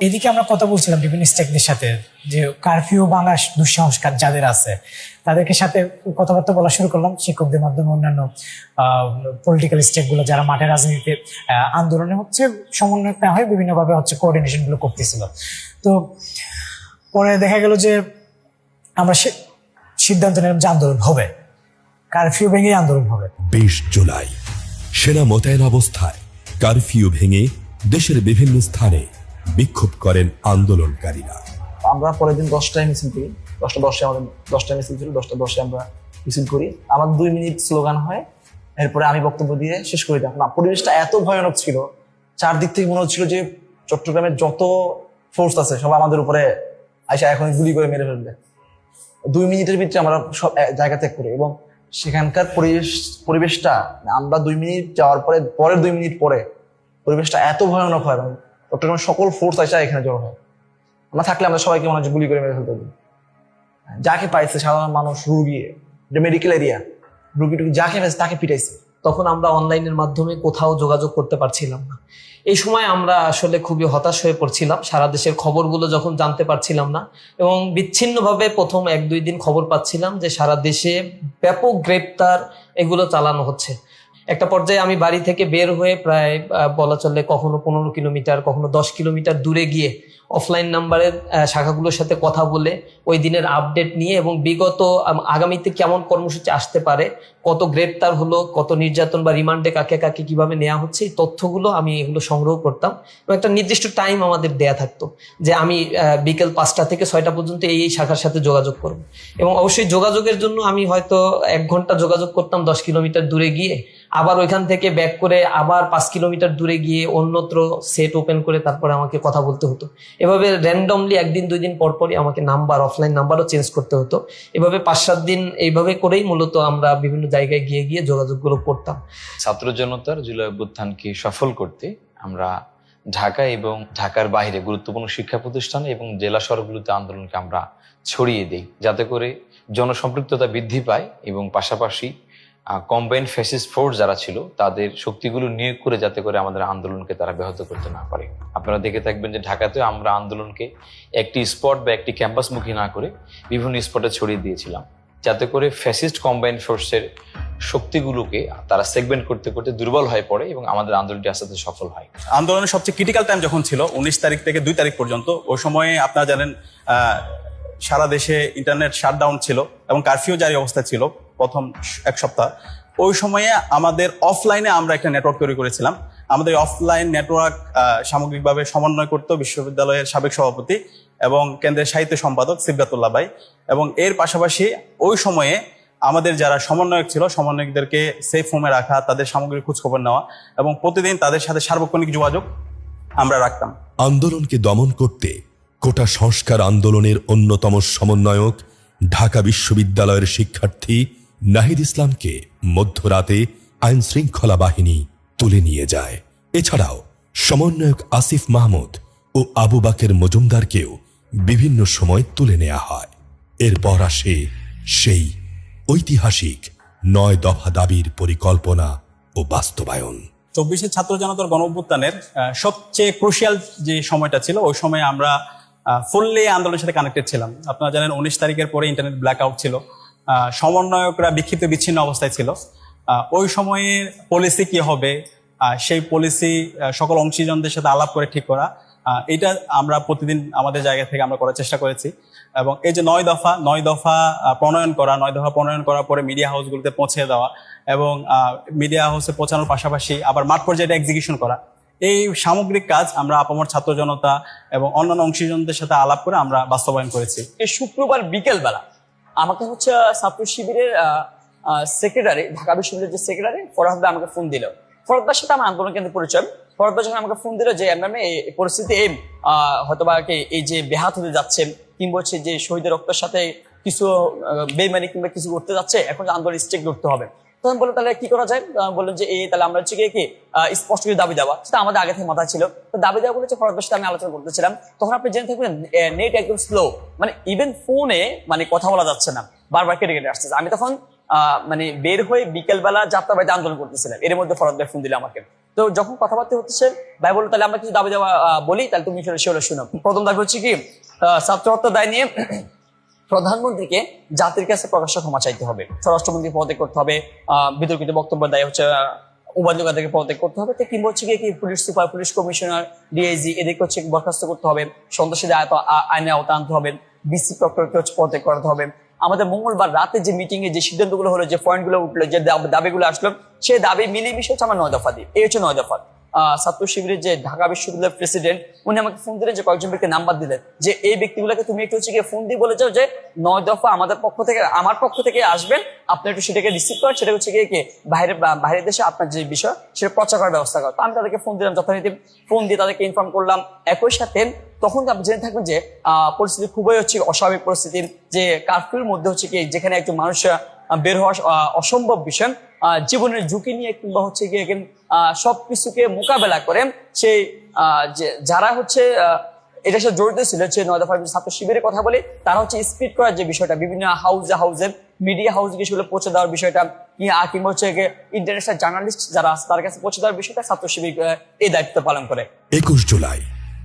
এদিকে আমরা কথা বলছিলাম বিভিন্ন স্টেকদের সাথে যে কারফিউ বাংলার দুঃসাহসকার যাদের আছে তাদেরকে সাথে কথাবার্তা বলা শুরু করলাম, শিক্ষকদের মাধ্যমে অন্যান্য পলিটিক্যাল স্টেকগুলো যারা মাঠে রাজনীতিতে আন্দোলনে হচ্ছে সমন্বয় না হয়ে বিভিন্নভাবে হচ্ছে কোঅর্ডিনেশনগুলো করতেছিল। তো পরে দেখা গেল যে আমরা সিদ্ধান্ত নিলাম যে আন্দোলন হবে, কারফিউ ভেঙে আন্দোলন হবে। 20 জুলাই সেনা মোতায়েন অবস্থায় কারফিউ ভেঙে দেশের বিভিন্ন স্থানে বিক্ষোভ করেন আন্দোলনকারীরা। আমরা পরের দিন 10টায় মিছিল করি, 10:10 আমাদের 10টায় মিছিল ছিল, 10:10 আমরা মিছিল করি। আমার 2 মিনিট স্লোগান হয়, এরপরে আমি বক্তব্য দিয়ে শেষ করে দিই। না, পরিবেশটা এত ভয়ানক ছিল, চারদিক থেকে মনে হচ্ছিল যে চট্টগ্রামের যত ফোর্স আছে সব আমাদের উপরে আইসা এখন গুলি করে মেরে ফেলবে। 2 মিনিটের ভিতরে আমরা সব জায়গা ত্যাগ করি এবং সেখানকার পরিবেশটা আমরা 2 মিনিট যাওয়ার পরের 2 মিনিট পরে পরিবেশটা এত ভয়ানক হয় এবং চট্টগ্রামের সকল ফোর্স আসা এখানে জড়ো হয়। আমরা থাকলে আমরা সবাইকে মনে হচ্ছে গুলি করে মেরে ফেলতে হবে। যাকে পাইছে সাধারণ মানুষ, রুগী, মেডিকেল এরিয়া রুগী যাকে পাইছে তাকে পিটাইছে। তখন আমরা অনলাইনের মাধ্যমে কোথাও যোগাযোগ করতে পারছিলাম না। এই সময় আমরা আসলে খুবই হতাশ হয়ে পড়ছিলাম, সারা দেশের খবরগুলো যখন জানতে পারছিলাম না এবং বিচ্ছিন্নভাবে প্রথম 1-2 দিন খবর পাচ্ছিলাম যে সারা দেশে ব্যাপক গ্রেপ্তার এগুলো চালানো হচ্ছে। একটা পর্যায়ে আমি বাড়ি থেকে বের হয়ে প্রায় বলা চলে কখনো 15 কিলোমিটার কখনো 10 কিলোমিটার দূরে গিয়ে অফলাইন নাম্বারের শাখাগুলোর সাথে কথা বলে ওই দিনের আপডেট নিয়ে এবং বিগত আগামীতে কেমন কর্মসূচি আসতে পারে, কত গ্রেপ্তার হলো, কত নির্যাতন বা রিমান্ডে কাকে কাকে কিভাবে নেওয়া হচ্ছে, এই তথ্যগুলো আমি এগুলো সংগ্রহ করতাম এবং একটা নির্দিষ্ট টাইম আমাদের দেয়া থাকতো যে আমি বিকেল 5টা থেকে 6টা পর্যন্ত এই শাখার সাথে যোগাযোগ করব এবং অবশ্যই যোগাযোগের জন্য আমি হয়তো 1 ঘন্টা যোগাযোগ করতাম 10 কিলোমিটার দূরে গিয়ে, আবার ওইখান থেকে ব্যাক করে আবার 5 কিলোমিটার দূরে গিয়ে অন্যত্র সেট ওপেন করে তারপরে আমাকে কথা বলতে হতো। এভাবে র্যান্ডমলি 1-2 দিন পর পরই আমাকে নাম্বার, অফলাইন নাম্বারও চেঞ্জ করতে হতো। এভাবে 5-7 দিন এইভাবে করেই মূলত আমরা বিভিন্ন জায়গায় গিয়ে গিয়ে যোগাযোগগুলো করতাম। ছাত্র জনতার জুলাই অভ্যুত্থানকে সফল করতে আমরা ঢাকা এবং ঢাকার বাইরে গুরুত্বপূর্ণ শিক্ষা প্রতিষ্ঠানে এবং জেলা শহরগুলোতে আন্দোলনকে আমরা ছড়িয়ে দিই, যাতে করে জনসম্পৃক্ততা বৃদ্ধি পায় এবং পাশাপাশি কম্বাইন্ড ফ্যাসিস্ট ফোর্স যারা ছিল তাদের শক্তিগুলো নিয়োগ করে যাতে করে আমাদের আন্দোলনকে তারা ব্যাহত করতে না পারে। আপনারা দেখে থাকবেন যে ঢাকাতেও আমরা আন্দোলনকে একটি স্পট বা একটি ক্যাম্পাসমুখী না করে বিভিন্ন স্পটে ছড়িয়ে দিয়েছিলাম, যাতে করে ফ্যাসিস্ট কম্বাইন্ড ফোর্সের শক্তিগুলোকে তারা সেগমেন্ট করতে করতে দুর্বল হয়ে পড়ে এবং আমাদের আন্দোলনটি আস্তে আস্তে সফল হয়। আন্দোলনের সবচেয়ে ক্রিটিক্যাল টাইম যখন ছিল 19 তারিখ থেকে 2 তারিখ পর্যন্ত, ওই সময়ে আপনারা জানেন সারা দেশে ইন্টারনেট শাটডাউন ছিল এবং কারফিউ জারি অবস্থা ছিল প্রথম এক সপ্তাহ। ওই সময়ে আমাদের অফলাইনে আমরা একটা নেটওয়ার্ক তৈরি করেছিলাম। আমাদের অফলাইন নেটওয়ার্ক সামগ্রিকভাবে সমন্বয় করত বিশ্ববিদ্যালয়ের সাবেক সভাপতি এবং কেন্দ্রের সাহিত্য সম্পাদক সিবগাতুল্লাহ ভাই। এবং এর পাশাপাশি ওই সময়ে আমাদের যারা সমন্বয়ক ছিল, সমন্বয়কদেরকে সেফ হোমে রাখা, তাদের সামগ্রিক খোঁজখবর নেওয়া এবং প্রতিদিন তাদের সাথে সার্বক্ষণিক যোগাযোগ আমরা রাখতাম। আন্দোলনকে দমন করতে কোটা সংস্কার আন্দোলনের অন্যতম সমন্বয়ক ঢাকা বিশ্ববিদ্যালয়ের শিক্ষার্থী নাহিদ ইসলামকে মধ্যরাতে আইন শৃঙ্খলা বাহিনী তুলে নিয়ে যায়। এছাড়াও সমন্বয়ক আসিফ মাহমুদ ও আবু বাকের মজুমদারকেও বিভিন্ন সময় তুলে নেওয়া হয়। এরপর আসে সেই ঐতিহাসিক ৯ দফা দাবির পরিকল্পনা ও বাস্তবায়ন। 24 ছাত্র জনতার গণঅভ্যুত্থানের সবচেয়ে ক্রুশিয়াল যে সময়টা ছিল, ওই সময় আমরা ফুললি আন্দোলনের সাথে কানেক্টেড ছিলাম। আপনারা জানেন 19 তারিখের পরে ইন্টারনেট ব্ল্যাক আউট ছিল, সমন্বয়করা বিক্ষিপ্ত বিচ্ছিন্ন অবস্থায় ছিল। ওই সময়ে পলিসি কি হবে, সেই পলিসি সকল অংশীজনদের সাথে আলাপ করে ঠিক করা, এটা আমরা প্রতিদিন আমাদের জায়গা থেকে আমরা করার চেষ্টা করেছি। এবং এই যে 9 দফা প্রণয়ন করা, 9 দফা প্রণয়ন করার পরে মিডিয়া হাউসগুলোতে পৌঁছে দেওয়া এবং মিডিয়া হাউসে পৌঁছানোর পাশাপাশি আবার মাঠ পর্যায়ে এক্সিকিউশন করা, এই সামগ্রিক কাজ আমরা আপামর ছাত্র জনতা এবং অন্যান্য অংশীজনদের সাথে আলাপ করে আমরা বাস্তবায়ন করেছি। এই শুক্রবার বিকেল বেলা আমাকে হচ্ছে ছাত্র শিবিরের সেক্রেটারি, ঢাকা বিশ্ববিদ্যালয়ের যে সেক্রেটারি ফরহাদ ভাই আমাকে ফোন দিল। ফরহাদ ভাইয়ের সাথে আমার আন্দোলন কেন্দ্রে পরিচয়। ফরহাদ ভাই যখন আমাকে ফোন দিল যে এই পরিস্থিতি হয়তোবা এই যে বেহাত হতে যাচ্ছে কিংবা হচ্ছে যে শহীদের রক্তের সাথে কিছু বেইমানি কিংবা কিছু করতে যাচ্ছে, এখন আন্দোলন স্টেক করতে হবে। তখন বললো তাহলে কি করা যায়, বললেন যে তাহলে আমরা হচ্ছে কি স্পষ্ট করে দাবি দেওয়া, সেটা আমাদের আগে থেকে মাথায় ছিল। তো দাবি দেওয়া বলেছে ফরহাদ ভাইয়ের সাথে আমি আলোচনা করতেছিলাম। তখন আপনি জেনে থাকবেন নেট একদম স্লো, মানে ইভেন ফোনে মানে কথা বলা যাচ্ছে না, বারবার কেটে কেটে আসছে। আমি তখন মানে বের হয়ে বিকেলবেলা যাত্রাবাড়িতে আন্দোলন করতেছিলাম। এর মধ্যে ফরহাদ ভাই ফোন দিলে আমাকে। তো যখন কথাবার্তা হচ্ছে ভাই বললো তাহলে আমরা কিছু দাবি দেওয়া বলি, তাহলে তুমি সেগুলো শুনো। প্রথম দাবি হচ্ছে কি, ছাত্র হত্যা দায় নিয়ে প্রধানমন্ত্রীকে জাতির কাছে প্রকাশ্য ক্ষমা চাইতে হবে, স্বরাষ্ট্রমন্ত্রী পদত্যাগ করতে হবে, বিতর্কিত বক্তব্য দায় হচ্ছে উপাধ্যক্ষদেরকে পদত্যাগ করতে হবে, কিংবা হচ্ছে কি police super, police commissioner, DIG এদেরকে হচ্ছে বরখাস্ত করতে হবে, সন্ত্রাসীদের আইনে আওতা আনতে হবে, বিসি প্রক্টরকে হচ্ছে পদত্যাগ করাতে হবে। আমাদের মঙ্গলবার রাতে যে মিটিং এ যে সিদ্ধান্তগুলো হলো, যে পয়েন্টগুলো উঠলো, যে দাবিগুলো আসলো, সেই দাবি মিলিয়ে হচ্ছে আমার 9 দফা দিই। এই হচ্ছে 9 দফা। ছাত্র শিবিরের যে ঢাকা বিশ্ববিদ্যালয়ের প্রেসিডেন্ট, উনি আমাকে ফোন দিলেন, যে কয়েকজন ব্যক্তি নাম্বার দিলেন, যে এই ব্যক্তিগুলোকে তুমি একটু হচ্ছে গিয়ে ফোন দিয়ে বলে যাও যে 9 দফা আমাদের পক্ষ থেকে, আমার পক্ষ থেকে আসবেন, আপনি একটু সেটাকে রিসিভ করেন, সেটা হচ্ছে গিয়ে বাইরের দেশে আপনার যে বিষয় সেটা প্রচার করার ব্যবস্থা করেন। আমি তাদেরকে ফোন দিলাম, যথারীতি ফোন দিয়ে তাদেরকে ইনফর্ম করলাম। একই সাথে তখন আপনি জেনে থাকবেন যে পরিস্থিতি খুবই হচ্ছে অস্বাভাবিক পরিস্থিতি, যে কারফিউর মধ্যে হচ্ছে কি যেখানে একজন মানুষ বের হওয়া অসম্ভব বিষয়, জীবনের ঝুঁকি নিয়ে কিংবা হচ্ছে গিয়ে সবকিছুকে মোকাবেলা করে সেই যারা হচ্ছে এটার সাথে জড়িত ছিল, যে 9 দফা ছাত্র শিবিরের কথা বলি, তারা হচ্ছে স্পিড করার যে বিষয়টা, বিভিন্ন হাউজে মিডিয়া হাউস সেগুলো পৌঁছে দেওয়ার বিষয়টা, কিংবা হচ্ছে ইন্টারন্যাশনাল জার্নালিস্ট যারা আছে তার কাছে পৌঁছে দেওয়ার বিষয়টা ছাত্র শিবির এই দায়িত্ব পালন করে। 21 জুলাই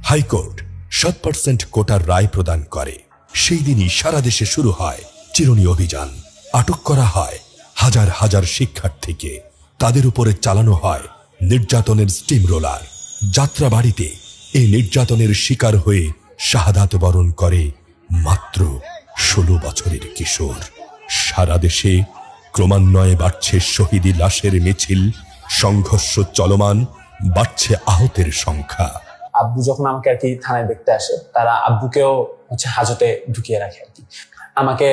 হাইকোর্ট 7% কোটার রায় প্রদান করে। সেই দিনই সারা দেশে শুরু হয় চিরুনি অভিযান। আটক করা হয় হাজার হাজার শিক্ষার্থীকে, তাদের উপরে চালানো হয় নির্যাতনের স্টিম রোলার। যাত্রাবাড়িতে এই নির্যাতনের শিকার হয়ে শাহাদাত বরণ করে মাত্র 16 বছরের কিশোর। সারা দেশে ক্রমান্বয়ে বাড়ছে শহীদি লাশের মিছিল, সংঘর্ষ চলমান, বাড়ছে আহতের সংখ্যা। আব্বু যখন আমাকে আর কি থানায় দেখতে আসে, তারা আব্বুকেও হচ্ছে হাজতে ঢুকিয়ে রাখে আর কি। আমাকে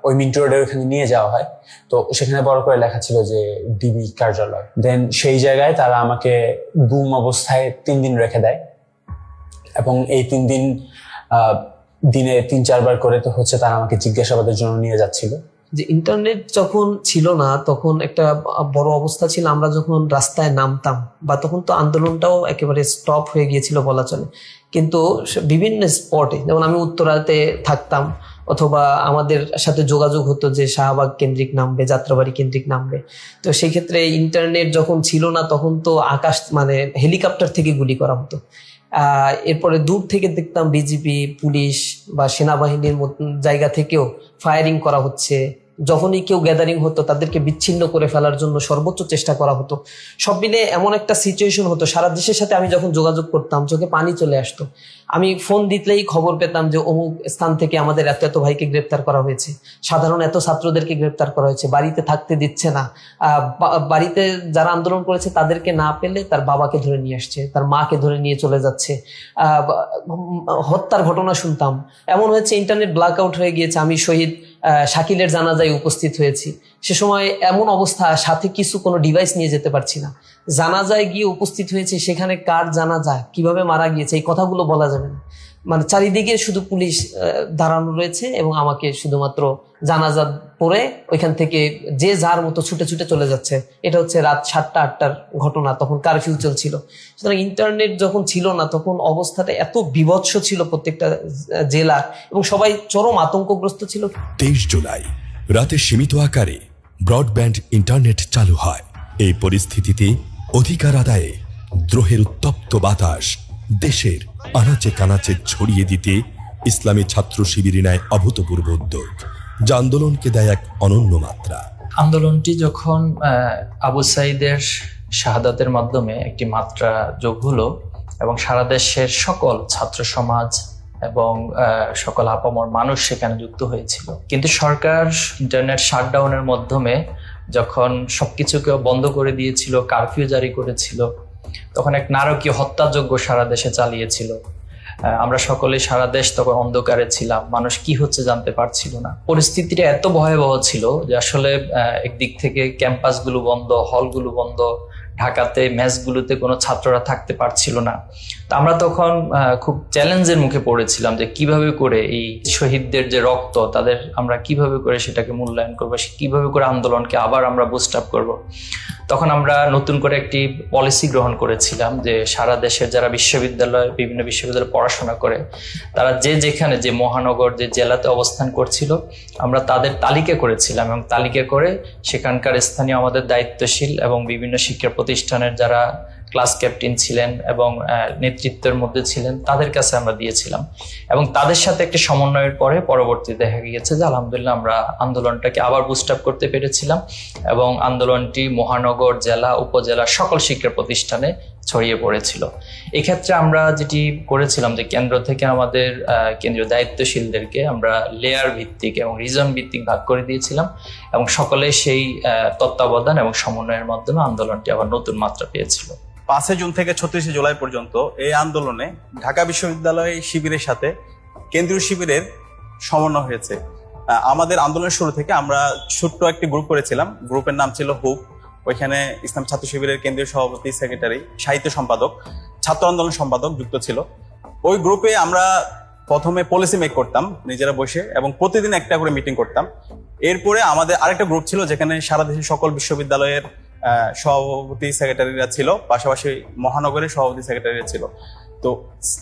ওই মিন্টু রোডের ওখানে নিয়ে যাওয়া হয়, তো সেখানে বড় করে লেখা ছিল যে ডিবি কার্যালয়। দেন সেই জায়গায় তারা আমাকে গুম অবস্থায় 3 দিন রেখে দেয়, এবং এই 3 দিন দিনে 3-4 বার করে তো হচ্ছে তারা আমাকে জিজ্ঞাসাবাদের জন্য নিয়ে যাচ্ছিল। যে ইন্টারনেট যখন ছিল না তখন একটা বড় অবস্থা ছিল, আমরা যখন রাস্তায় নামতাম বা তখন তো আন্দোলনটাও একেবারে স্টপ হয়ে গিয়েছিল বলা চলে। কিন্তু বিভিন্ন স্পটে, যেমন আমি উত্তরাতে থাকতাম, অথবা আমাদের সাথে যোগাযোগ হতো যে শাহবাগ কেন্দ্রিক নামবে, যাত্রাবাড়ি কেন্দ্রিক নামবে। তো সেই ক্ষেত্রে ইন্টারনেট যখন ছিল না তখন তো আকাশ মানে হেলিকপ্টার থেকে গুলি করা হতো। এরপরে দূর থেকে দেখতাম বিজিবি, পুলিশ বা সেনাবাহিনীর জায়গা থেকেও ফায়ারিং করা হচ্ছে, যখনই কেউ গ্যাদারিং হতো তাদেরকে বিচ্ছিন্ন করে ফেলার জন্য সর্বোচ্চ চেষ্টা করা হতো। সব মিলে এমন একটা সিচুয়েশন হতো, সারা দেশের সাথে আমি যখন যোগাযোগ করতাম চোখে পানি চলে আসতো। আমি ফোন দিতেই খবর পেতাম যে অমুক স্থান থেকে আমাদের এত এত ভাইকে গ্রেপ্তার করা হয়েছে, সাধারণ এত ছাত্রদেরকে গ্রেপ্তার করা হয়েছে, বাড়িতে থাকতে দিচ্ছে না, বাড়িতে যারা আন্দোলন করেছে তাদেরকে না পেলে তার বাবাকে ধরে নিয়ে আসছে, তার মাকে ধরে নিয়ে চলে যাচ্ছে, হত্যার ঘটনা শুনতাম। এমন হয়েছে ইন্টারনেট ব্ল্যাক আউট হয়ে গিয়েছে, আমি শহীদ শাকিলের জানাজায় উপস্থিত হয়েছি, সে সময় এমন অবস্থা সাথে কোনো ডিভাইস নিয়ে যেতে পারছি না, জানাজায় গিয়ে উপস্থিত হয়েছে, সেখানে কার জানাজা কিভাবে মারা গিয়েছে এই কথাগুলো বলা যাবে না। মানে চারিদিকে শুধু পুলিশ দাঁড়ানো রয়েছে এবং আমাকে শুধুমাত্র জানাজা পড়ে ওইখান থেকে যে যার মতো ছুটে ছুটে চলে যাচ্ছে। এটা হচ্ছে রাত 7টা 8টার ঘটনা, তখন কারফিউ চলছিল। সুতরাং ইন্টারনেট যখন ছিল না তখন অবস্থাটা এত বিভৎস ছিল প্রত্যেকটা জেলা, এবং সবাই চরম আতঙ্কগ্রস্ত ছিল। 23 জুলাই রাতে সীমিত আকারে ব্রডব্যান্ড ইন্টারনেট চালু হয়। এই পরিস্থিতিতে অধিকার আদায়ে দ্রোহের উত্তপ্ত বাতাস দেশের আনাচে কানাচে ছড়িয়ে দিতে ইসলামী ছাত্র শিবির নেয় অভূতপূর্ব উদ্যোগ, যা আন্দোলনকে দেয় এক অনন্য মাত্রা। আন্দোলনটি যখন আবু সাইদের শাহাদাতের মাধ্যমে একটি মাত্রা যোগ হলো এবং সারা দেশের সকল ছাত্র সমাজ এবং সকল আপামর মানুষ সেখানে যুক্ত হয়েছিল, কিন্তু সরকার ইন্টারনেট শাটডাউনের মাধ্যমে যখন সবকিছুকে বন্ধ করে দিয়েছিল, কারফিউ জারি করেছিল, তখন এক নারকীয় হত্যাযজ্ঞ সারা দেশে চালিয়েছিল। আমরা সকলে সারা দেশ তখন অন্ধকারে ছিলাম, মানুষ কি হচ্ছে জানতে পারছিল না। পরিস্থিতিটা এত ভয়াবহ ছিল যে আসলে একদিক থেকে ক্যাম্পাসগুলো বন্ধ, হলগুলো বন্ধ, ঢাকাতে মেসগুলোতে কোনো ছাত্ররা থাকতে পারছিল না। তো আমরা তখন খুব চ্যালেঞ্জের মুখে পড়েছিলাম যে কিভাবে করে এই শহীদদের যে রক্ত, তাদের আমরা কিভাবে করে সেটাকে মূল্যায়ন করবো, কিভাবে করে আন্দোলনকে আবার আমরা বুস্ট আপ করবো। তখন আমরা নতুন করে একটি পলিসি গ্রহণ করেছিলাম যে সারা দেশের যারা বিভিন্ন বিশ্ববিদ্যালয়ে পড়াশোনা করে, তারা যেখানে যে মহানগর, যে জেলাতে অবস্থান করছিল, আমরা তাদের তালিকা করেছিলাম এবং তালিকা করে সেখানকার স্থানীয় আমাদের দায়িত্বশীল এবং বিভিন্ন শিক্ষা প্রতিষ্ঠানের যারা ক্লাস ক্যাপ্টেন ছিলেন এবং নেতৃত্বের মধ্যে ছিলেন তাদের কাছে আমরা দিয়েছিলাম। এবং তাদের সাথে একটি সমন্বয়ের পরে পরবর্তীতে দেখা গিয়েছে যে আলহামদুলিল্লাহ আমরা আন্দোলনটাকে আবার বুস্ট আপ করতে পেরেছিলাম এবং আন্দোলনটি মহানগর, জেলা, উপজেলা সকল শিক্ষা প্রতিষ্ঠানে ছড়িয়ে পড়েছিল। এক্ষেত্রে আমরা যেটি করেছিলাম যে কেন্দ্র থেকে আমাদের কেন্দ্রীয় দায়িত্বশীলদেরকে আমরা লেয়ার ভিত্তিক এবং রিজন ভিত্তিক ভাগ করে দিয়েছিলাম এবং সকলে সেই তত্ত্বাবধান এবং সমন্বয়ের মাধ্যমে আন্দোলনটি আবার নতুন মাত্রা পেয়েছিল। 5 জুন থেকে 36 জুলাই পর্যন্ত এই আন্দোলনে ঢাকা বিশ্ববিদ্যালয় শিবিরের সাথে কেন্দ্রীয় শিবিরের সমন্বয় হয়েছে। আমাদের আন্দোলনের শুরু থেকে আমরা ছোট্ট একটি গ্রুপ করেছিলাম, গ্রুপের নাম ছিল হুপ। ওইখানে ইসলাম ছাত্র শিবিরের কেন্দ্রীয় সভাপতি, সেক্রেটারি, সাহিত্য সম্পাদক, ছাত্র আন্দোলন সম্পাদক যুক্ত ছিল। ওই গ্রুপে আমরা প্রথমে পলিসি মেক করতাম নিজেরা বসে এবং প্রতিদিন একটা করে মিটিং করতাম। এরপরে আমাদের আরেকটা গ্রুপ ছিল যেখানে সারা দেশের সকল বিশ্ববিদ্যালয়ের সভাপতি সেক্রেটারিরা ছিল, পাশাপাশি মহানগরের সভাপতি সেক্রেটারিরা ছিল। তো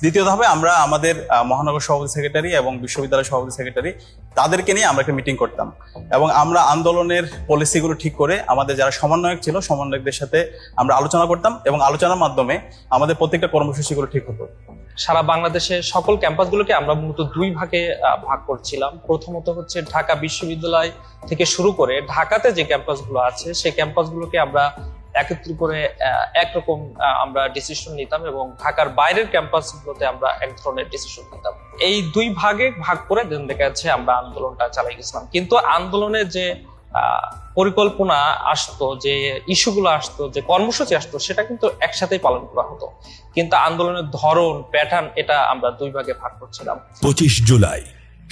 দ্বিতীয় ধাপে আমরা আমাদের মহানগর সভাপতি সেক্রেটারি এবং বিশ্ববিদ্যালয় সভাপতি সেক্রেটারি তাদেরকে নিয়ে আমরা একটা মিটিং করতাম এবং আমরা আন্দোলনের পলিসিগুলো ঠিক করে আমাদের যারা সমন্বয়ক ছিল সমন্বয়কদের সাথে আমরা আলোচনা করতাম এবং আলোচনার মাধ্যমে আমাদের প্রত্যেকটা কর্মসূচিগুলো ঠিক হতো। সারা বাংলাদেশের সকল ক্যাম্পাসগুলোকে আমরা মূলত 2 ভাগে ভাগ করছিলাম। প্রথমত হচ্ছে ঢাকা বিশ্ববিদ্যালয় থেকে শুরু করে ঢাকাতে যে ক্যাম্পাসগুলো আছে সেই ক্যাম্পাসগুলোকে আমরা একত্রিত করে একরকম আমরা ডিসিশন নিতাম এবং ঢাকার বাইরের ক্যাম্পাসগুলোতে আমরা এক ধরনের ডিসিশন নিতাম। এই 2 ভাগে ভাগ করে দেখা যাচ্ছে আমরা আন্দোলনটা চালাই গেছিলাম। কিন্তু আন্দোলনের যে পরিকল্পনা আসতো, যে ইস্যুগুলো আসতো, যে কর্মসূচি আসতো, সেটা কিন্তু একসাথেই পালন করা হতো, কিন্তু আন্দোলনের ধরন, প্যাটার্ন, এটা আমরা 2 ভাগে ভাগ করছিলাম। 25 জুলাই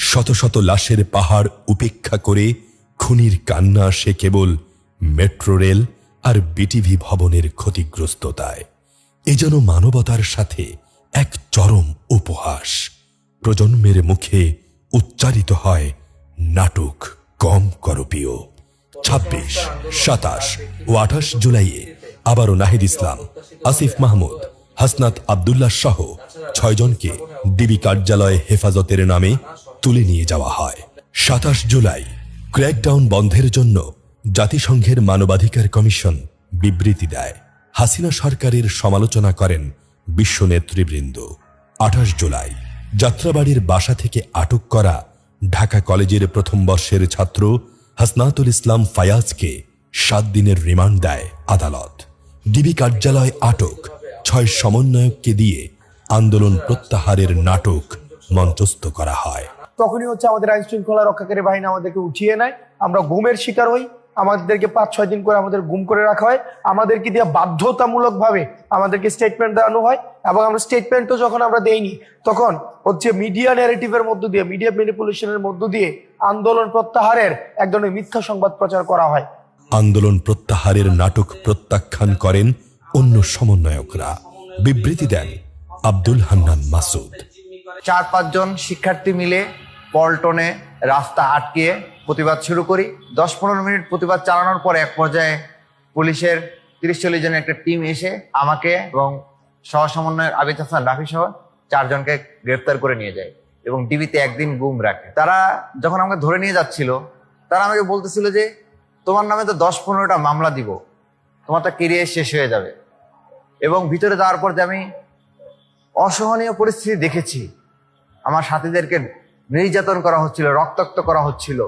শত শত লাশের পাহাড় উপেক্ষা করে খুনির কান্না আসে কেবল মেট্রো রেল আর বিটিভি ভবনের ক্ষতিগ্রস্ততায়। এ যেন মানবতার সাথে এক চরম উপহাস। প্রজন্মের মুখে উচ্চারিত হয় নাটক কম করপীয়। 26, 27 ও 28 জুলাইয়ে আবারও নাহিদ ইসলাম, আসিফ মাহমুদ, হাসনাত আব্দুল্লাহ সহ 6 জনকে ডিবি কার্যালয়ে হেফাজতের নামে তুলে নিয়ে যাওয়া হয়। 27 জুলাই ক্র্যাকডাউন বন্ধের জন্য জাতিসংঘের মানবাধিকার কমিশন বিবৃতি দেয়। হাসিনা সরকারের সমালোচনা করেন বিশ্ব নেতৃবৃন্দ। 28 জুলাই যাত্রাবাড়ির বাসা থেকে আটক করা ঢাকা কলেজের প্রথম বর্ষের ছাত্র হাসনাতুল ইসলাম ফায়াজকে 7 দিনের রিমান্ড দেয় আদালত। ডিবি কার্যালয় আটক 6 সমন্বয়ককে দিয়ে আন্দোলন প্রত্যাহারের নাটক মঞ্চস্থ করা হয়। তখনই হচ্ছে আমাদের আইন শৃঙ্খলা রক্ষাকারী বাহিনী আমাদেরকে উঠিয়ে নেয়, আমরা গুমের শিকার হই, আমাদেরকে 5-6 দিন করে আমাদের গুম করে রাখা হয়, আমাদেরকে দিয়ে বাধ্যতামূলক ভাবে আমাদেরকে স্টেটমেন্ট দেওয়ানো হয়, এবং আমরা স্টেটমেন্টও যখন আমরা দেইনি তখন হচ্ছে মিডিয়া ন্যারেটিভের মধ্য দিয়ে, মিডিয়া ম্যানিপুলেশনের মধ্য দিয়ে আন্দোলন প্রত্যাহারের এক ধরনের মিথ্যা সংবাদ প্রচার করা হয়। আন্দোলন প্রত্যাহারের নাটক প্রত্যাখ্যান করেন অন্য সমন্বয়করা। বিবৃতি দেন আব্দুল হান্নান মাসুদ। 4-5 জন শিক্ষার্থী মিলে পল্টনে রাস্তা আটকিয়ে প্রতিবাদ শুরু করি। 10-15 মিনিট প্রতিবাদ চালানোর পর এক পর্যায়ে পুলিশের 30-40 জনের একটা টিম এসে আমাকে এবং সহ সমন্বয়ের আবিদ হাসান রাফি সহ 4 জনকে গ্রেফতার করে নিয়ে যায় এবং ডিবিতে 1 দিন গুম রাখে। তারা যখন আমাকে ধরে নিয়ে যাচ্ছিল, তারা আমাকে বলতেছিল যে তোমার নামে তো 10-15টা মামলা দিব, তোমার তো কেরিয়ার শেষ হয়ে যাবে। এবং ভিতরে যাওয়ার পর যে আমি অসহনীয় পরিস্থিতি দেখেছি, আমার সাথীদেরকে নির্যাতন করা হচ্ছিল, রক্তাক্ত করা হচ্ছিল,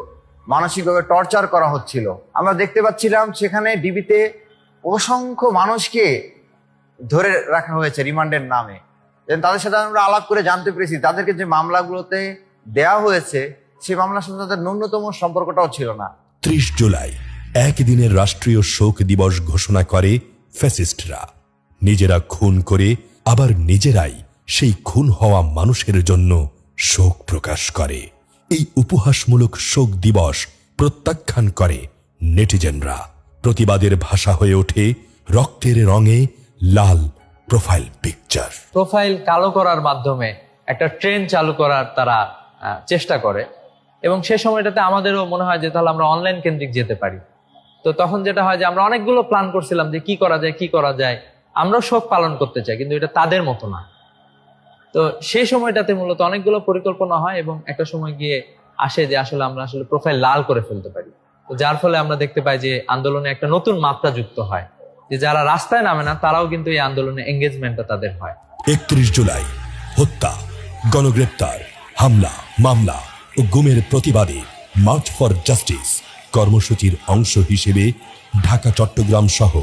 মানসিকভাবে টর্চার করা হচ্ছিল। আমরা দেখতে পাচ্ছিলাম সেখানে ডিবিতে অসংখ্য মানুষকে ধরে রাখা হয়েছে রিমান্ডের নামে। তাদের সাথে আমরা আলাপ করে জানতে পেরেছি তাদেরকে যে মামলাগুলোতে দেয়া হয়েছে সেই মামলার সাথে তাদের ন্যূনতম সম্পর্কটাও ছিল না। 30 জুলাই একদিনের রাষ্ট্রীয় শোক দিবস ঘোষণা করে ফ্যাসিস্টরা। নিজেরা খুন করে আবার নিজেরাই সেই খুন হওয়া মানুষের জন্য শোক প্রকাশ করে। এই উপহাসমূলক শোক দিবস প্রত্যাখ্যান করে নেটিজেনরা। প্রতিবাদের ভাষা হয়ে ওঠে রক্তের রঙে লাল প্রোফাইল পিকচার। প্রোফাইল কালো করার মাধ্যমে একটা ট্রেন্ড চালু করার তারা চেষ্টা করে, এবং সে সময়টাতে আমাদেরও মনে হয় যে তাহলে আমরা অনলাইন কেন্দ্রিক যেতে পারি। তো তখন যেটা হয় যে আমরা অনেকগুলো প্ল্যান করছিলাম যে কি করা যায়, আমরা শোক পালন করতে চাই, কিন্তু এটা তাদের মতো না। তো সেই সময়টাতে মূলত অনেকগুলো পরিকল্পনা হয় এবং একটা সময় গিয়ে আসে যে আসলে আমরা আসলে প্রোফাইল লাল করে ফেলতে পারি। তো যার ফলে আমরা দেখতে পাই যে আন্দোলনে একটা নতুন মাত্রা যুক্ত হয়, যে যারা রাস্তায় নামে না তারাও কিন্তু এই আন্দোলনে এঙ্গেজমেন্টটা তাদের হয়। 31 জুলাই হত্যা, গণগ্রেপ্তার, হামলা, মামলা ও গুমের প্রতিবাদে মার্চ ফর জাস্টিস কর্মসূচির অংশ হিসেবে ঢাকা, চট্টগ্রাম সহ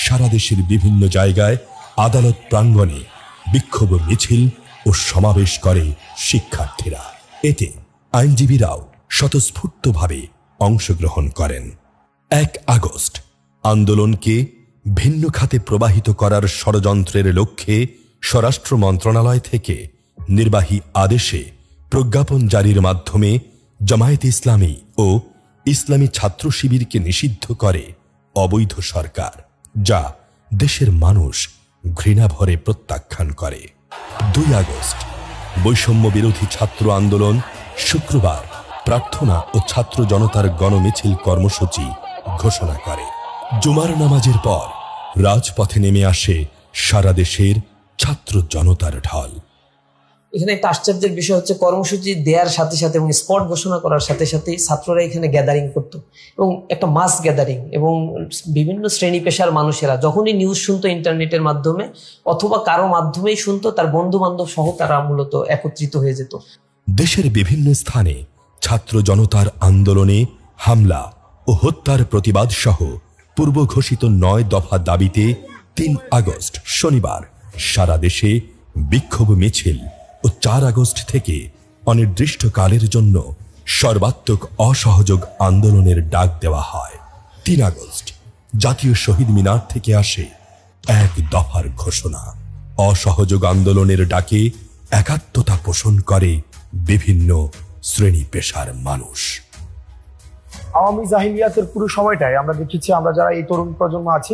সারা দেশের বিভিন্ন জায়গায় আদালত প্রাঙ্গণে বিক্ষোভ মিছিল ও সমাবেশ করে শিক্ষার্থীরা। এতে আইনজীবীরাও স্বতঃস্ফূর্তভাবে অংশগ্রহণ করেন। 1 আগস্ট আন্দোলনকে ভিন্ন খাতে প্রবাহিত করার ষড়যন্ত্রের লক্ষ্যে স্বরাষ্ট্র মন্ত্রণালয় থেকে নির্বাহী আদেশে প্রজ্ঞাপন জারির মাধ্যমে জামায়াতে ইসলামী ও ইসলামী ছাত্র শিবিরকে নিষিদ্ধ করে অবৈধ সরকার, যা দেশের মানুষ ঘৃণাভরে প্রত্যাখ্যান করে। 2 আগস্ট বৈষম্য বিরোধী ছাত্র আন্দোলন শুক্রবার প্রার্থনা ও ছাত্র জনতার গণমিছিল কর্মসূচি ঘোষণা করে। জুমার নামাজের পর রাজপথে নেমে আসে সারা দেশের ছাত্র জনতার ঢল। এখানে একটা আশ্চর্যের বিষয় হচ্ছে, কর্মসূচি দেওয়ার সাথে সাথে এবং স্পট ঘোষণা করার সাথে সাথে ছাত্ররা এখানে গ্যাদারিং করতো এবং একটা মাস গ্যাদারিং, এবং বিভিন্ন শ্রেণী পেশার মানুষেরা যখনই নিউজ শুনতো ইন্টারনেটের মাধ্যমে অথবা কারো মাধ্যমেই শুনতো, তার বন্ধু বান্ধব সহ তারা মূলত একত্রিত হয়ে যেত। দেশের বিভিন্ন স্থানে ছাত্র জনতার আন্দোলনে হামলা ও হত্যার প্রতিবাদ সহ পূর্ব ঘোষিত 9 দফা দাবিতে 3 আগস্ট শনিবার সারা দেশে বিক্ষোভ মিছিল ও 4 আগস্ট থেকে অনির্দিষ্টকালের জন্য সর্বাত্মক অসহযোগ আন্দোলনের ডাক দেওয়া হয়। 3 আগস্ট জাতীয় শহীদ মিনার থেকে আসে 1 দফার ঘোষণা। অসহযোগ আন্দোলনের ডাকে একাত্মতা পোষণ করে বিভিন্ন শ্রেণী পেশার মানুষ। আওয়ামী জাহিলিয়াতের পুরো সময়টাই আমরা দেখেছি, আমরা যারা এই তরুণ প্রজন্ম আছি,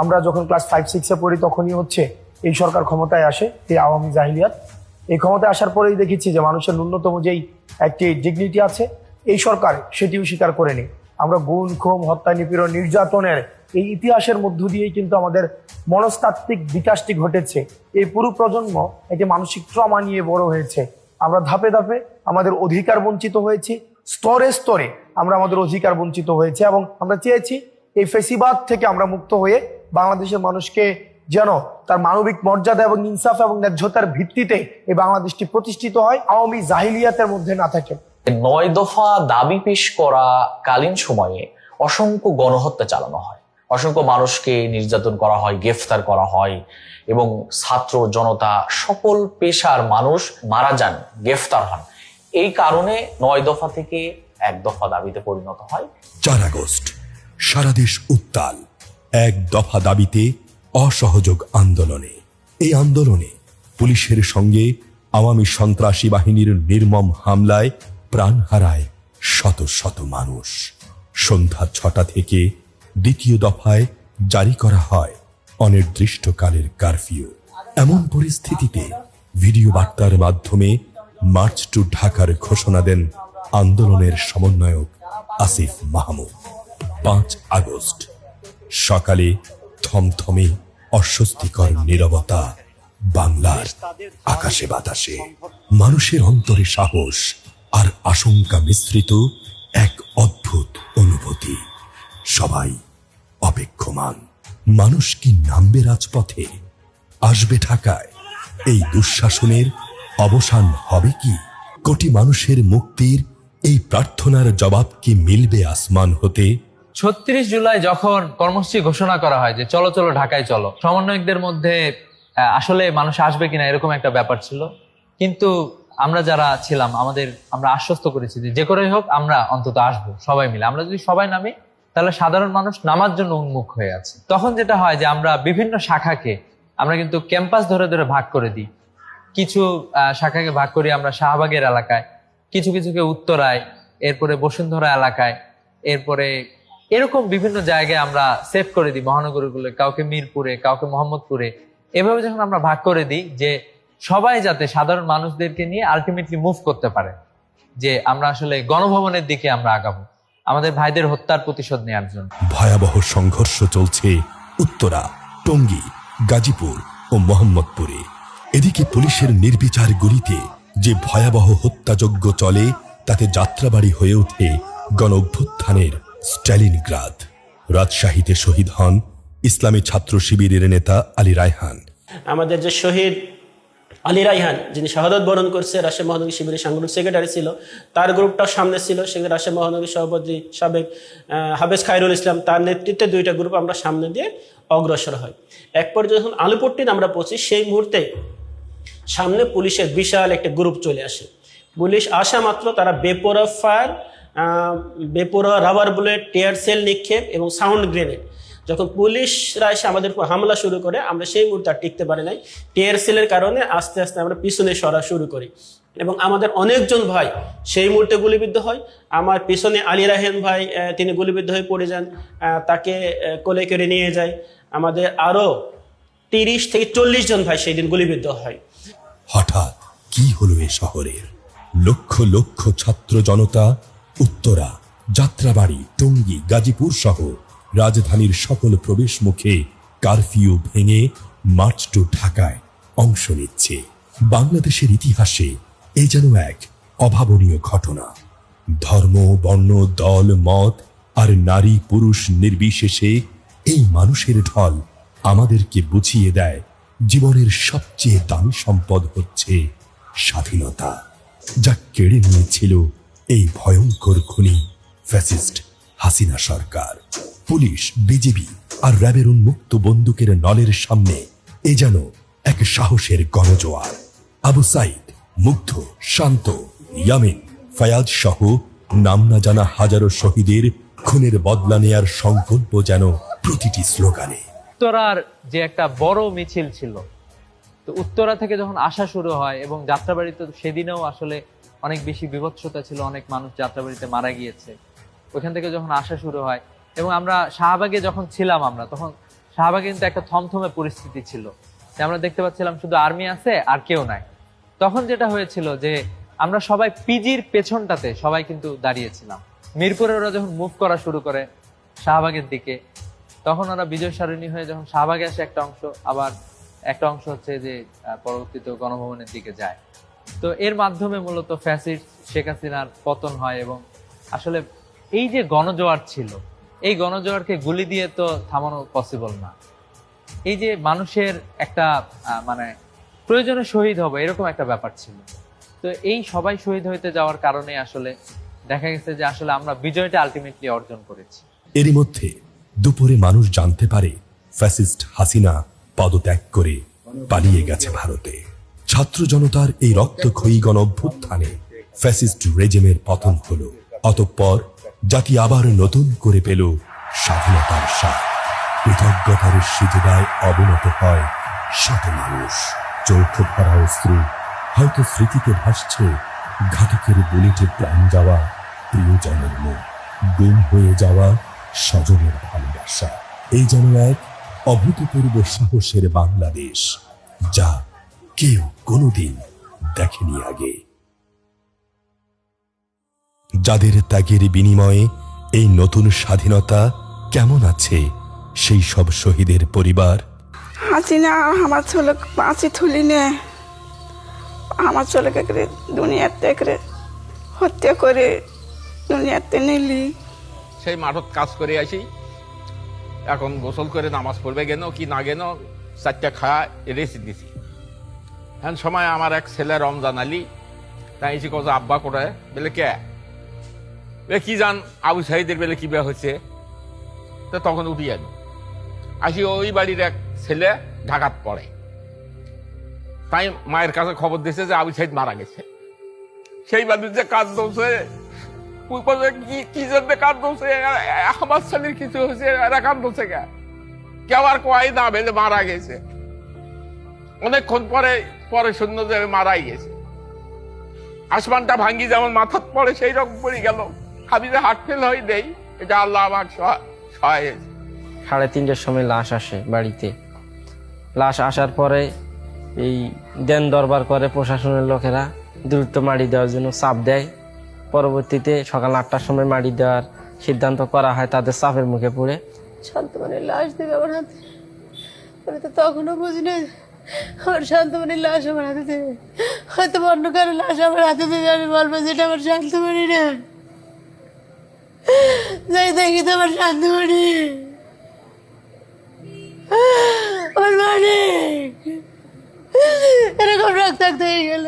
আমরা যখন ক্লাস 5-6-এ পড়ি তখনই হচ্ছে এই সরকার ক্ষমতায় আসে, এই আওয়ামী জাহিলিয়াত। এই ক্ষমতায় আসার পরেই দেখেছি যে মানুষের ন্যূনতম যেই একটি ডিগনিটি আছে এই সরকার সেটিও স্বীকার করেনি। আমরা গুণ, খুন, হত্যা, নিপীড়ন, নির্যাতনের এই ইতিহাসের মধ্য দিয়েই কিন্তু আমাদের মনস্তাত্ত্বিক বিকাশটি ঘটেছে। এই পুরো প্রজন্ম একটি মানসিক ট্রমা নিয়ে বড় হয়েছে। আমরা ধাপে ধাপে আমাদের অধিকার বঞ্চিত হয়েছি, স্তরে স্তরে আমরা আমাদের অধিকার বঞ্চিত হয়েছে, এবং আমরা চেয়েছি এই ফেসিবাদ থেকে আমরা মুক্ত হয়ে বাংলাদেশের মানুষকে যেন তার মানবিক মর্যাদা এবং ইনসাফ এবং ন্যায্যতার ভিত্তিতে এই বাংলাদেশটি প্রতিষ্ঠিত হয়, আওয়ামী জাহিলিয়াতের মধ্যে না থাকে। 9 দফা দাবি পেশ করা কালীন সময়ে অসংখ্য গণহত্যা চালানো হয়, অসংখ্য মানুষকে নির্যাতন করা হয়, গ্রেফতার করা হয় এবং ছাত্র জনতা সকল পেশার মানুষ মারা যান, গ্রেফতার হন। এই কারণে 9 দফা থেকে 1 দফা দাবিতে পরিণত হয়। 4 আগস্ট সারা দেশ উত্তাল 1 দফা দাবিতে অসহযোগ আন্দোলনে। এই আন্দোলনে পুলিশের সঙ্গে আওয়ামী সন্ত্রাসী বাহিনীর নির্মম হামলায় প্রাণ হারায় শত শত মানুষ। সন্ধ্যা 6টা থেকে 2য় দফায় জারি করা হয় অনির্দিষ্টকালের কারফিউ। এমন পরিস্থিতিতে ভিডিও বার্তার মাধ্যমে মার্চ টু ঢাকার ঘোষণা দেন আন্দোলনের সমন্বয়ক আসিফ মাহমুদ। 5 আগস্ট সকালে থমথমে অস্বস্তিকর নীরবতা বাংলার আকাশে বাতাসে। মানুষের অন্তরে সাহস আর আশঙ্কা মিশ্রিত এক অদ্ভুত অনুভূতি। সবাই অপেক্ষমান, মানুষ কি নামবে রাজপথে, আসবে ঢাকায়? এই দুঃশাসনের অবসান হবে কি? কোটি মানুষের মুক্তির এই প্রার্থনার জবাব কি মিলবে আসমান হতে? 36 জুলাই যখন কর্মসূচি ঘোষণা করা হয় যে চলো চলো ঢাকায় চলো, সমন্বয়কদের মধ্যে আসলে মানুষ আসবে কিনা এরকম একটা ব্যাপার ছিল, কিন্তু আমরা যারা ছিলাম আমরা আশ্বস্ত করেছি যে করেই হোক আমরা অন্তত আসবো সবাই মিলে। আমরা যদি সবাই নামি তাহলে সাধারণ মানুষ নামার জন্য উন্মুখ হয়ে আছে। তখন যেটা হয় যে আমরা বিভিন্ন শাখাকে আমরা কিন্তু ক্যাম্পাস ধরে ধরে ভাগ করে দিই। কিছু শাখাকে ভাগ করি আমরা শাহবাগের এলাকায়, কিছু কিছুকে উত্তরায়, এরপরে বসুন্ধরা এলাকায়, এরপরে এরকম বিভিন্ন জায়গায় আমরা সেভ করে দিই মহানগরগুলো, কাউকে মিরপুরে, কাউকে মোহাম্মদপুরে। এভাবে যখন আমরা ভাগ করে দিই যে সবাই যাতে সাধারণ মানুষদেরকে নিয়ে আলটিমেটলি মুভ করতে পারে, যে আমরা আসলে গণভবনের দিকে আমরা আগাবো আমাদের ভাইদের হত্যার প্রতিশোধ নেওয়ার জন্য। ভয়াবহ সংঘর্ষ চলছে উত্তরা, টঙ্গী, গাজীপুর ও মোহাম্মদপুরে। এদিকে পুলিশের নির্বিচার গুলিতে যে ভয়াবহ হত্যাযজ্ঞ চলে তাতে যাত্রাবাড়ি হয়ে ওঠে গণ অভ্যুত্থানের স্ট্যালিনগ্রাদ। রাজশাহীতে শহীদ হন ইসলামী ছাত্র শিবিরের নেতা আলী রায়হান। আমাদের যে শহীদ আলী রায়হান, যিনি শাহাদত বরণ করছে, রাজশাহী মহানগরী শিবিরের সাংগঠনিক সেক্রেটারি ছিল, তার গ্রুপটা সামনে ছিল। সেখানে রাজশাহী মহানগরী সভাপতি সাবেক হাফেজ খায়রুল ইসলাম, তার নেতৃত্বে 2টা গ্রুপ আমরা সামনে দিয়ে অগ্রসর হয়। এক পর্যায়ে যখন আলুপট্টিতে আমরা পৌঁছি, সেই মুহূর্তে সামনে পুলিশের বিশাল একটা গ্রুপ চলে আসে। পুলিশ আসা মাত্র তারা বেপরোয়া ফায়ার, বেপরোয়া রাবার বুলেট, টিয়ার সেল নিক্ষেপ এবং সাউন্ড গ্রেনেড, যখন পুলিশরা এসে আমাদের উপর হামলা শুরু করে, আমরা সেই মুহূর্তে আর টিকতে পারি নাই। টিয়ার সেলের কারণে আস্তে আস্তে আমরা পিছনে সরা শুরু করি এবং আমাদের অনেকজন ভাই সেই মুহূর্তে গুলিবিদ্ধ হয়। আমার পিছনে আলী রায়হান ভাই, তিনি গুলিবিদ্ধ হয়ে পড়ে যান, তাকে কোলে করে নিয়ে যায়। আমাদের আরো 30 থেকে 40 জন ভাই সেই দিন গুলিবিদ্ধ হয়। হঠাৎ কি হলো এ শহরের? লক্ষ লক্ষ ছাত্র জনতা উত্তরা, যাত্রাবাড়ি, টঙ্গী, গাজীপুর সহ রাজধানীর সকল প্রবেশ মুখে কারফিউ ভেঙে মার্চ টু ঢাকায় অংশ নিচ্ছে। বাংলাদেশের ইতিহাসে এ যেন এক অভাবনীয় ঘটনা। ধর্ম, বর্ণ, দল, মত আর নারী পুরুষ নির্বিশেষে এই মানুষের ঢল আমাদেরকে বুঝিয়ে দেয় জীবনের সবচেয়ে দামি সম্পদ হচ্ছে স্বাধীনতা, যা কেড়ে নিয়েছিল এই ভয়ঙ্কর খুনি ফ্যাসিস্ট হাসিনা সরকার। পুলিশ, বিজিবি আর র্যাবের উন্মুক্ত বন্দুকের নলের সামনে এ যেন এক সাহসের গণজোয়ার। আবু সাইদ, মুগ্ধ, শান্ত, ইয়ামিন, ফায়াজ সহ নাম না জানা হাজারো শহীদের খুনের বদলা নেয়ার সংকল্প যেন প্রতিটি স্লোগানে। উত্তরার যে একটা বড় মিছিল ছিল, তো উত্তরা থেকে যখন আসা শুরু হয় এবং যাত্রাবাড়িতে সেদিনেও আসলে অনেক বেশি বিভৎসতা ছিল, অনেক মানুষ যাত্রাবাড়িতে মারা গিয়েছে। ওইখান থেকে যখন আসা শুরু হয় এবং আমরা শাহবাগে যখন ছিলাম, আমরা তখন শাহবাগে কিন্তু একটা থমথমে পরিস্থিতি ছিল, যে আমরা দেখতে পাচ্ছিলাম শুধু আর্মি আছে আর কেউ নাই। তখন যেটা হয়েছিল যে আমরা সবাই পিজির পেছনটাতে সবাই কিন্তু দাঁড়িয়েছিলাম। মিরপুরে ওরা যখন মুভ করা শুরু করে শাহবাগের দিকে, তখন ওরা বিজয় সারণী হয়ে যখন শাহবাগে আসে একটা অংশ, আবার একটা অংশ হচ্ছে যে পরবর্তীতে গণভবনের দিকে যায়। তো এর মাধ্যমে মূলত ফ্যাসিস্ট শেখ হাসিনার পতন হয় এবং আসলে এই যে গণজোয়ার ছিল, এই গণজোয়ারকে গুলি দিয়ে তো থামানো পসিবল না। এই যে মানুষের একটা মানে প্রয়োজনে শহীদ হবে এরকম একটা ব্যাপার ছিল। তো তো এই সবাই শহীদ হইতে যাওয়ার কারণে আসলে দেখা গেছে যে আসলে আমরা বিজয়টা আলটিমেটলি অর্জন করেছি। এরই মধ্যে দুপুরে মানুষ জানতে পারে ফ্যাসিস্ট হাসিনা পদত্যাগ করে পালিয়ে গেছে ভারতে। ছাত্র জনতার এই রক্তক্ষয়ী গণ অভ্যুত্থানে ফ্যাসিস্ট রেজিমের পতন হলো। অতঃপর জাতি আবার নতুন করে পেল স্বাধীনতার স্বাদ। কৃতজ্ঞতার সিজদায় অবনত হয় শত মানুষ। চোখ ভরা অশ্রু, হয়তো স্মৃতিতে ভাসছে ঘাতকের বুলেটে প্রাণ যাওয়া প্রিয়জনের মুখ, গুম হয়ে যাওয়া স্বজনের ভালোবাসা। এই যেন এক অভূতপূর্ব সাহসের বাংলাদেশ, যা কেউ কোনোদিন দেখেনি আগে। যাদের ত্যাগের বিনিময়ে এই নতুন স্বাধীনতা কেমন আছে সেই সব শহীদের পরিবার? হাসিনা আমার ছেলে বাঁচি থুলি নে, আমার ছেলেকে দুনিয়াতে হত্যা করে দুনিয়াতে নিলি। সেই মাঠত কাজ করে আসি, এখন গোসল করে নামাজ পড়বে গেল কি না গেল, 4টা খাওয়া রেসি দিছি। হ্যাঁ সময় আমার এক ছেলে রমজান আলী তাই এসে কত আব্বা করে বলে কে কি জান আবু সাহিদের বেলে কি বেয়া হয়েছে, তো তখন উঠি আসি ওই বাড়ির এক ছেলে ঢাকাত পড়ে, তাই মায়ের কাছে খবর দিয়েছে যে আবু সাহিদ মারা গেছে। সেই বাড়ির যে কাজ দৌছে কি জন্য কাজ দৌছে, আমার ছেলের কিছু হয়েছে এরা কাজ দৌছে কেউ আর কয় না বেলে মারা গেছে। অনেকক্ষণ পরে পরে শূন্য যে মারাই গেছে। আসমানটা ভাঙ্গি যেমন মাথাত পড়ে সেই রকম পড়ে গেল। আমি যে হাট ফেল হয়ে দেই, এটা আল্লাহ আমার সহায়। 3:30টার সময় লাশ আসে বাড়িতে। লাশ আসার পরে এই দেন দরবার করে প্রশাসনের লোকেরা দ্রুত মাড়ি দেওয়ার জন্য চাপ দেয়। পরবর্তীতে সকাল 8টার সময় মাড়ি দেওয়ার সিদ্ধান্ত করা হয় তাদের চাপের মুখে পড়ে। শান্তমানের লাশ দেবে আমার হাতে, আমি তো তখনও বুঝি না আমার শান্তমানের লাশ আমার হাতে দেবে। হয়তো অন্য কারো লাশ আমার হাতে দেবে, আমি বলবো যেটা আমার শান্তমানি না। যাই দেখি তো আমার শান্তমানি, আমার মানিক এরকম রক্তাক্ত হয়ে গেল।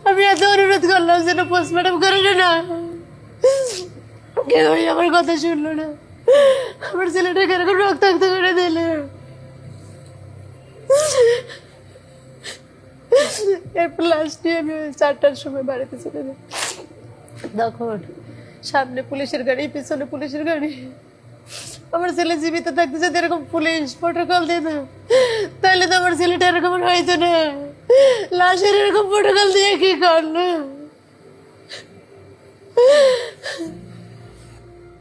আমি এত অনুরোধ করলাম যেন পোস্টমর্টম করে না, কেউই আমার কথা শুনলো না। আমার ছেলেটাকে এরকম রক্তাক্ত করে দিল। এরপর লাস্ট নিয়ে আমি 4টার সময় বাড়িতে চলে যাই। তখন সামনে পুলিশের গাড়ি, পিছনে পুলিশের গাড়ি। আমার ছেলে জীবিত থাকতে যদি এরকম পুলিশ প্রোটোকল দিত তাহলে তো আমার ছেলেটা এরকম হইতো না। লাশের এরকম প্রোটোকল দিয়ে কি করলো?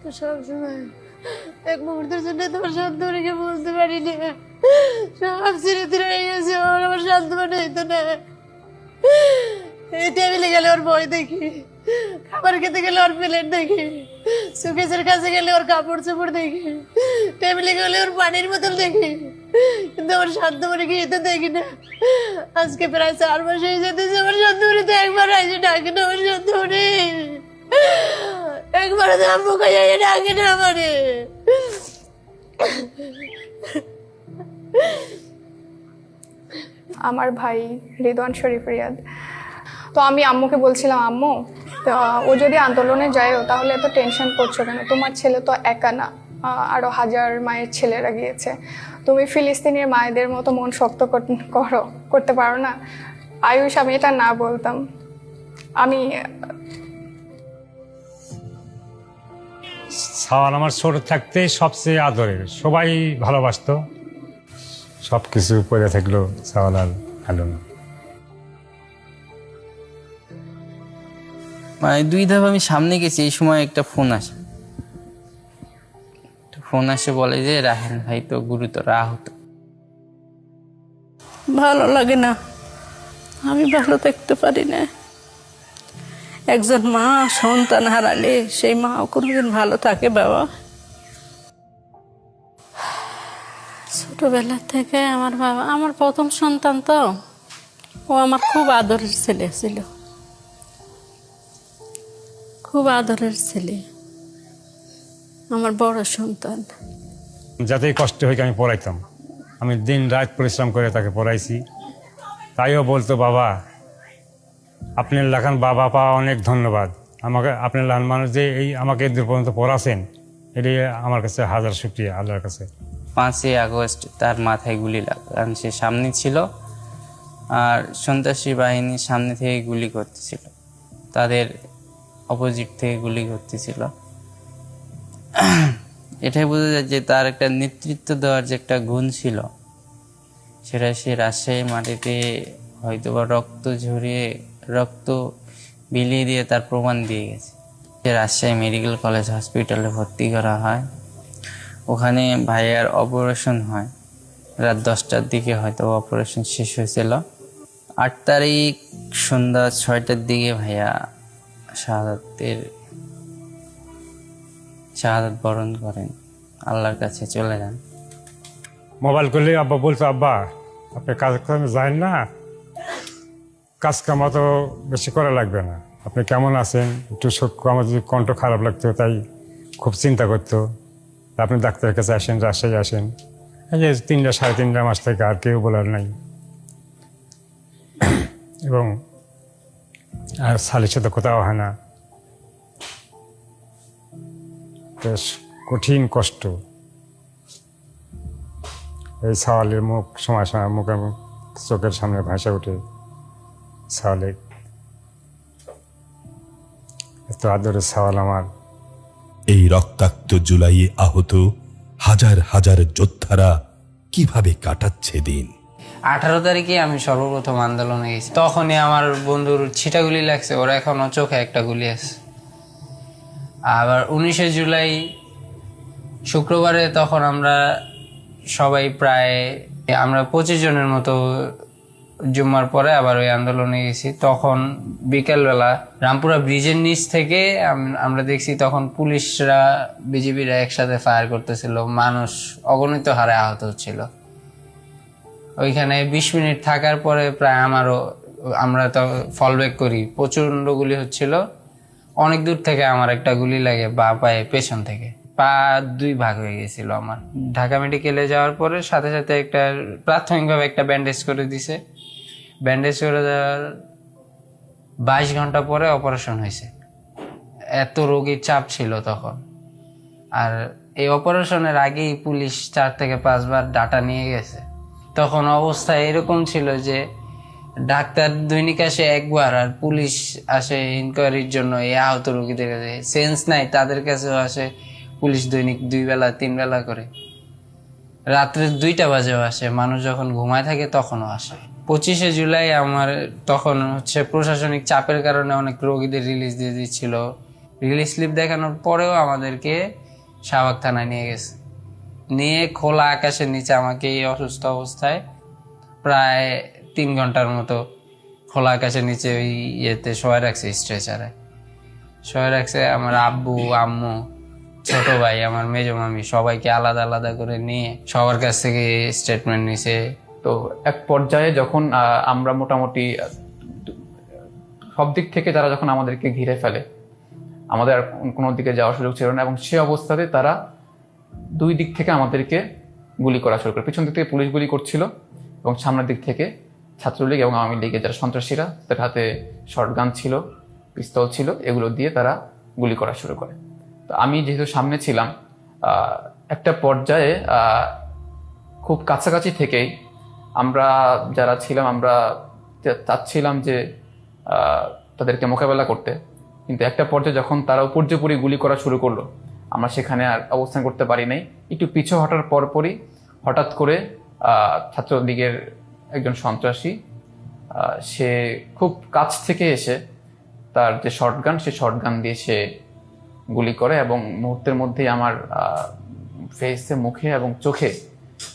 তো সবসময় এক মুহূর্তের জন্য তোমার শান্তমানিকে বলতে পারি না। সব স্মৃতি রয়ে গেছে, ওর আমার শান্তমানি হইতো না। এই টেবিলে গেলে ওর বই দেখি, খাবার খেতে গেলে ওর প্লেট দেখি, সুকেশের কাছে গেলে ওর কাপড় চোপড় দেখি, টেবিলে গেলে ওর পানির বোতল দেখি, কিন্তু আমার শান্তমানিকে এতে দেখি না। আজকে প্রায় 4 মাস হয়ে যেতেছে, আমার শান্তমানি তো একবার আসে ডাকে না। আমার শান্তমানি একবার আম্মু খাইয়া ডাকে না আমারে। আমার ভাই রিদওয়ান শরীফ রিয়াদ। তো আমি আম্মুকে বলছিলাম, আম্মু ও যদি আন্দোলনে যায়ও তাহলে এত টেনশন করছো কেন? তোমার ছেলে তো একা না, আরো হাজার মায়ের ছেলেরা গিয়েছে। তুমি ফিলিস্তিনের মায়েদের মতো মন শক্ত করতে পারো না? আয়ুষ, আমি এটা না বলতাম। আমি সাওয়াল আমার ছোট থাকতে সবচেয়ে আদরের, সবাই ভালোবাসতো। সব কিছু পরে থাকলো সাওয়াল আর ভালো না। মানে 2 ধাপ আমি সামনে গেছি, এই সময় একটা ফোন আসে, বলে যে রাহেন ভাই তো গুরুতর আহত। ভালো লাগে না, আমি ভালো থাকতে পারি না। একজন মা সন্তান হারালে সেই মা কোনোদিন ভালো থাকে বাবা? ছোটবেলা থেকে আমার বাবা, আমার প্রথম সন্তান তো, ও আমার খুব আদরের ছেলে ছিল, খুব আদরের ছেলে, আমার বড় সন্তান। যাতেই কষ্ট হয়ে আমি পড়াইতাম, আমি দিন রাত পরিশ্রম করে তাকে পড়াইছি। তাইও বলতো, বাবা আপনার লেখান বাবা পা অনেক ধন্যবাদ। আমাকে আপনার লান মানুষ যে এই আমাকে এদের পর্যন্ত পড়াছেন, এটাই আমার কাছে হাজার শুকরিয়া আল্লাহর কাছে। 5ই আগস্ট তার মাথায় গুলি লাগলো, কারণ সে সামনে ছিল আর সন্ত্রাসী বাহিনীর সামনে থেকে গুলি করতেছিল, তাদের অপোজিট থেকে গুলি করতেছিল। এটাই বোঝা যায় যে তার একটা নেতৃত্ব দেওয়ার যে একটা গুণ ছিল, সেটা সে রাজশাহী মাটিতে হয়তোবা রক্ত ঝরিয়ে রক্ত বিলিয়ে দিয়ে তার প্রমাণ দিয়ে গেছে। সে রাজশাহী মেডিকেল কলেজ হসপিটালে ভর্তি করা হয়, ওখানে ভাইয়ার অপারেশন হয় রাত 10টার দিকে, হয়তো অপারেশন শেষ হয়েছিল। 8 তারিখ সন্ধ্যা 6টার দিকে ভাইয়া শাহাদাত বরণ করেন, আল্লাহর কাছে চলে যান। মোবাইল করলে আব্বা বলতো, আব্বা আপনি কাজ কামে যান না, কাজ কাম অত বেশি করা লাগবে না, আপনি কেমন আছেন একটু আমার যদি কণ্ঠ খারাপ লাগতো তাই খুব চিন্তা করতো, আপনি ডাক্তারের কাছে আসেন, রাজশাহী আসেন। এই যে 3টা 3.5 মাস থেকে আর কেউ বলার নাই। এবং আর শালির সাথে কোথাও হয় না, বেশ কঠিন কষ্ট। এই সওয়ালের মুখ সময় সময় মুখে চোখের সামনে ভাসে ওঠে, সওয়ালে এত আদরের সওয়াল আমার। এই রক্তাক্ত জুলাইয়ে আহত হাজার হাজার যোদ্ধারা কিভাবে কাটাচ্ছে দিন। 18 তারিখে আমি সর্বপ্রথম আন্দোলনে গেছি, তখনই আমার বন্ধুর ছিটা গুলি লাগছে, ওরা এখনো চোখে একটা গুলি আছে। আবার 19শে জুলাই শুক্রবারে তখন আমরা সবাই প্রায় 25 জনের মতো জুম্মার পরে আবার ওই আন্দোলনে গেছি। তখন বিকেলবেলা রামপুরা ব্রিজের নিচ থেকে আমরা দেখছি তখন পুলিশরা বিজিবিরা একসাথে ফায়ার করতেছিল, মানুষ অগণিত হারে আহত হচ্ছিল। ওইখানে 20 মিনিট থাকার পরে প্রায় আমরা তো ফল ব্যাক করি, প্রচন্ড গুলি হচ্ছিল। অনেক দূর থেকে আমার একটা গুলি লাগে বা পায়ে পেছন থেকে, পা 2 ভাগ হয়ে গেছিল আমার। ঢাকা মেডিকেলে যাওয়ার পরে সাথে সাথে একটা প্রাথমিকভাবে একটা ব্যান্ডেজ করে দিছে। ব্যান্ডেজ করে দেওয়ার 22 ঘন্টা পরে অপারেশন হয়েছে। এত রোগীর চাপ ছিল তখন। আর এই অপারেশনের আগেই পুলিশ 4 থেকে 5 বার ডাটা নিয়ে গেছে। তখন অবস্থা এরকম ছিল যে ডাক্তার দৈনিক আসে একবার, আর পুলিশ আসে ইনকোয়ারির জন্য এই আহত রোগীদের কাছে। সেন্স নাই, তাদের কাছেও আসে পুলিশ দৈনিক 2 বেলা 3 বেলা করে। রাত্রে 2টা বাজেও আসে, মানুষ যখন ঘুমায় থাকে তখনও আসে। 25শে জুলাই আমার তখন প্রশাসনিক চাপের কারণে অনেক রোগীদের রিলিজ দিয়ে দিচ্ছিল। রিলিজ স্লিপ দেখানোর পরেও আমাদেরকে শাহবাগ থানায় নিয়ে গেছে, নিয়ে খোলা আকাশের নিচে আমাকে এই অসুস্থ অবস্থায় প্রায় 3 ঘন্টার মতো খোলা আকাশের নিচে ওই ইয়েতে শোয়া রাখছে, স্ট্রেচারে শোয়া রাখছে। আমার আব্বু, আম্মু, ছোট ভাই, আমার মেজো মামি সবাইকে আলাদা আলাদা করে নিয়ে সবার কাছ থেকে স্টেটমেন্ট নিছে। তো এক পর্যায়ে যখন আমরা মোটামুটি সব দিক থেকে তারা যখন আমাদেরকে ঘিরে ফেলে, আমাদের আর কোনো দিকে যাওয়ার সুযোগ ছিল না, এবং সে অবস্থাতে তারা 2 দিক থেকে আমাদেরকে গুলি করা শুরু করে। পিছন দিক থেকে পুলিশ গুলি করছিল এবং সামনের দিক থেকে ছাত্রলীগ এবং আওয়ামী লীগের যারা সন্ত্রাসীরা, তাদের হাতে শর্টগান ছিল, পিস্তল ছিল, এগুলো দিয়ে তারা গুলি করা শুরু করে। তো আমি যেহেতু সামনে ছিলাম, একটা পর্যায়ে খুব কাছাকাছি থেকেই আমরা যারা ছিলাম আমরা চাচ্ছিলাম যে তাদেরকে মোকাবেলা করতে, কিন্তু একটা পর্যায়ে যখন তারা উপর্যুপরি গুলি করা শুরু করলো, আমরা সেখানে আর অবস্থান করতে পারি নাই। একটু পিছু হটার পরপরই হঠাৎ করে ছাত্রলীগের একজন সন্ত্রাসী সে খুব কাছ থেকে এসে তার যে শর্টগান, সে শর্টগান দিয়ে সে গুলি করে এবং মুহূর্তের মধ্যেই আমার ফেসে, মুখে এবং চোখে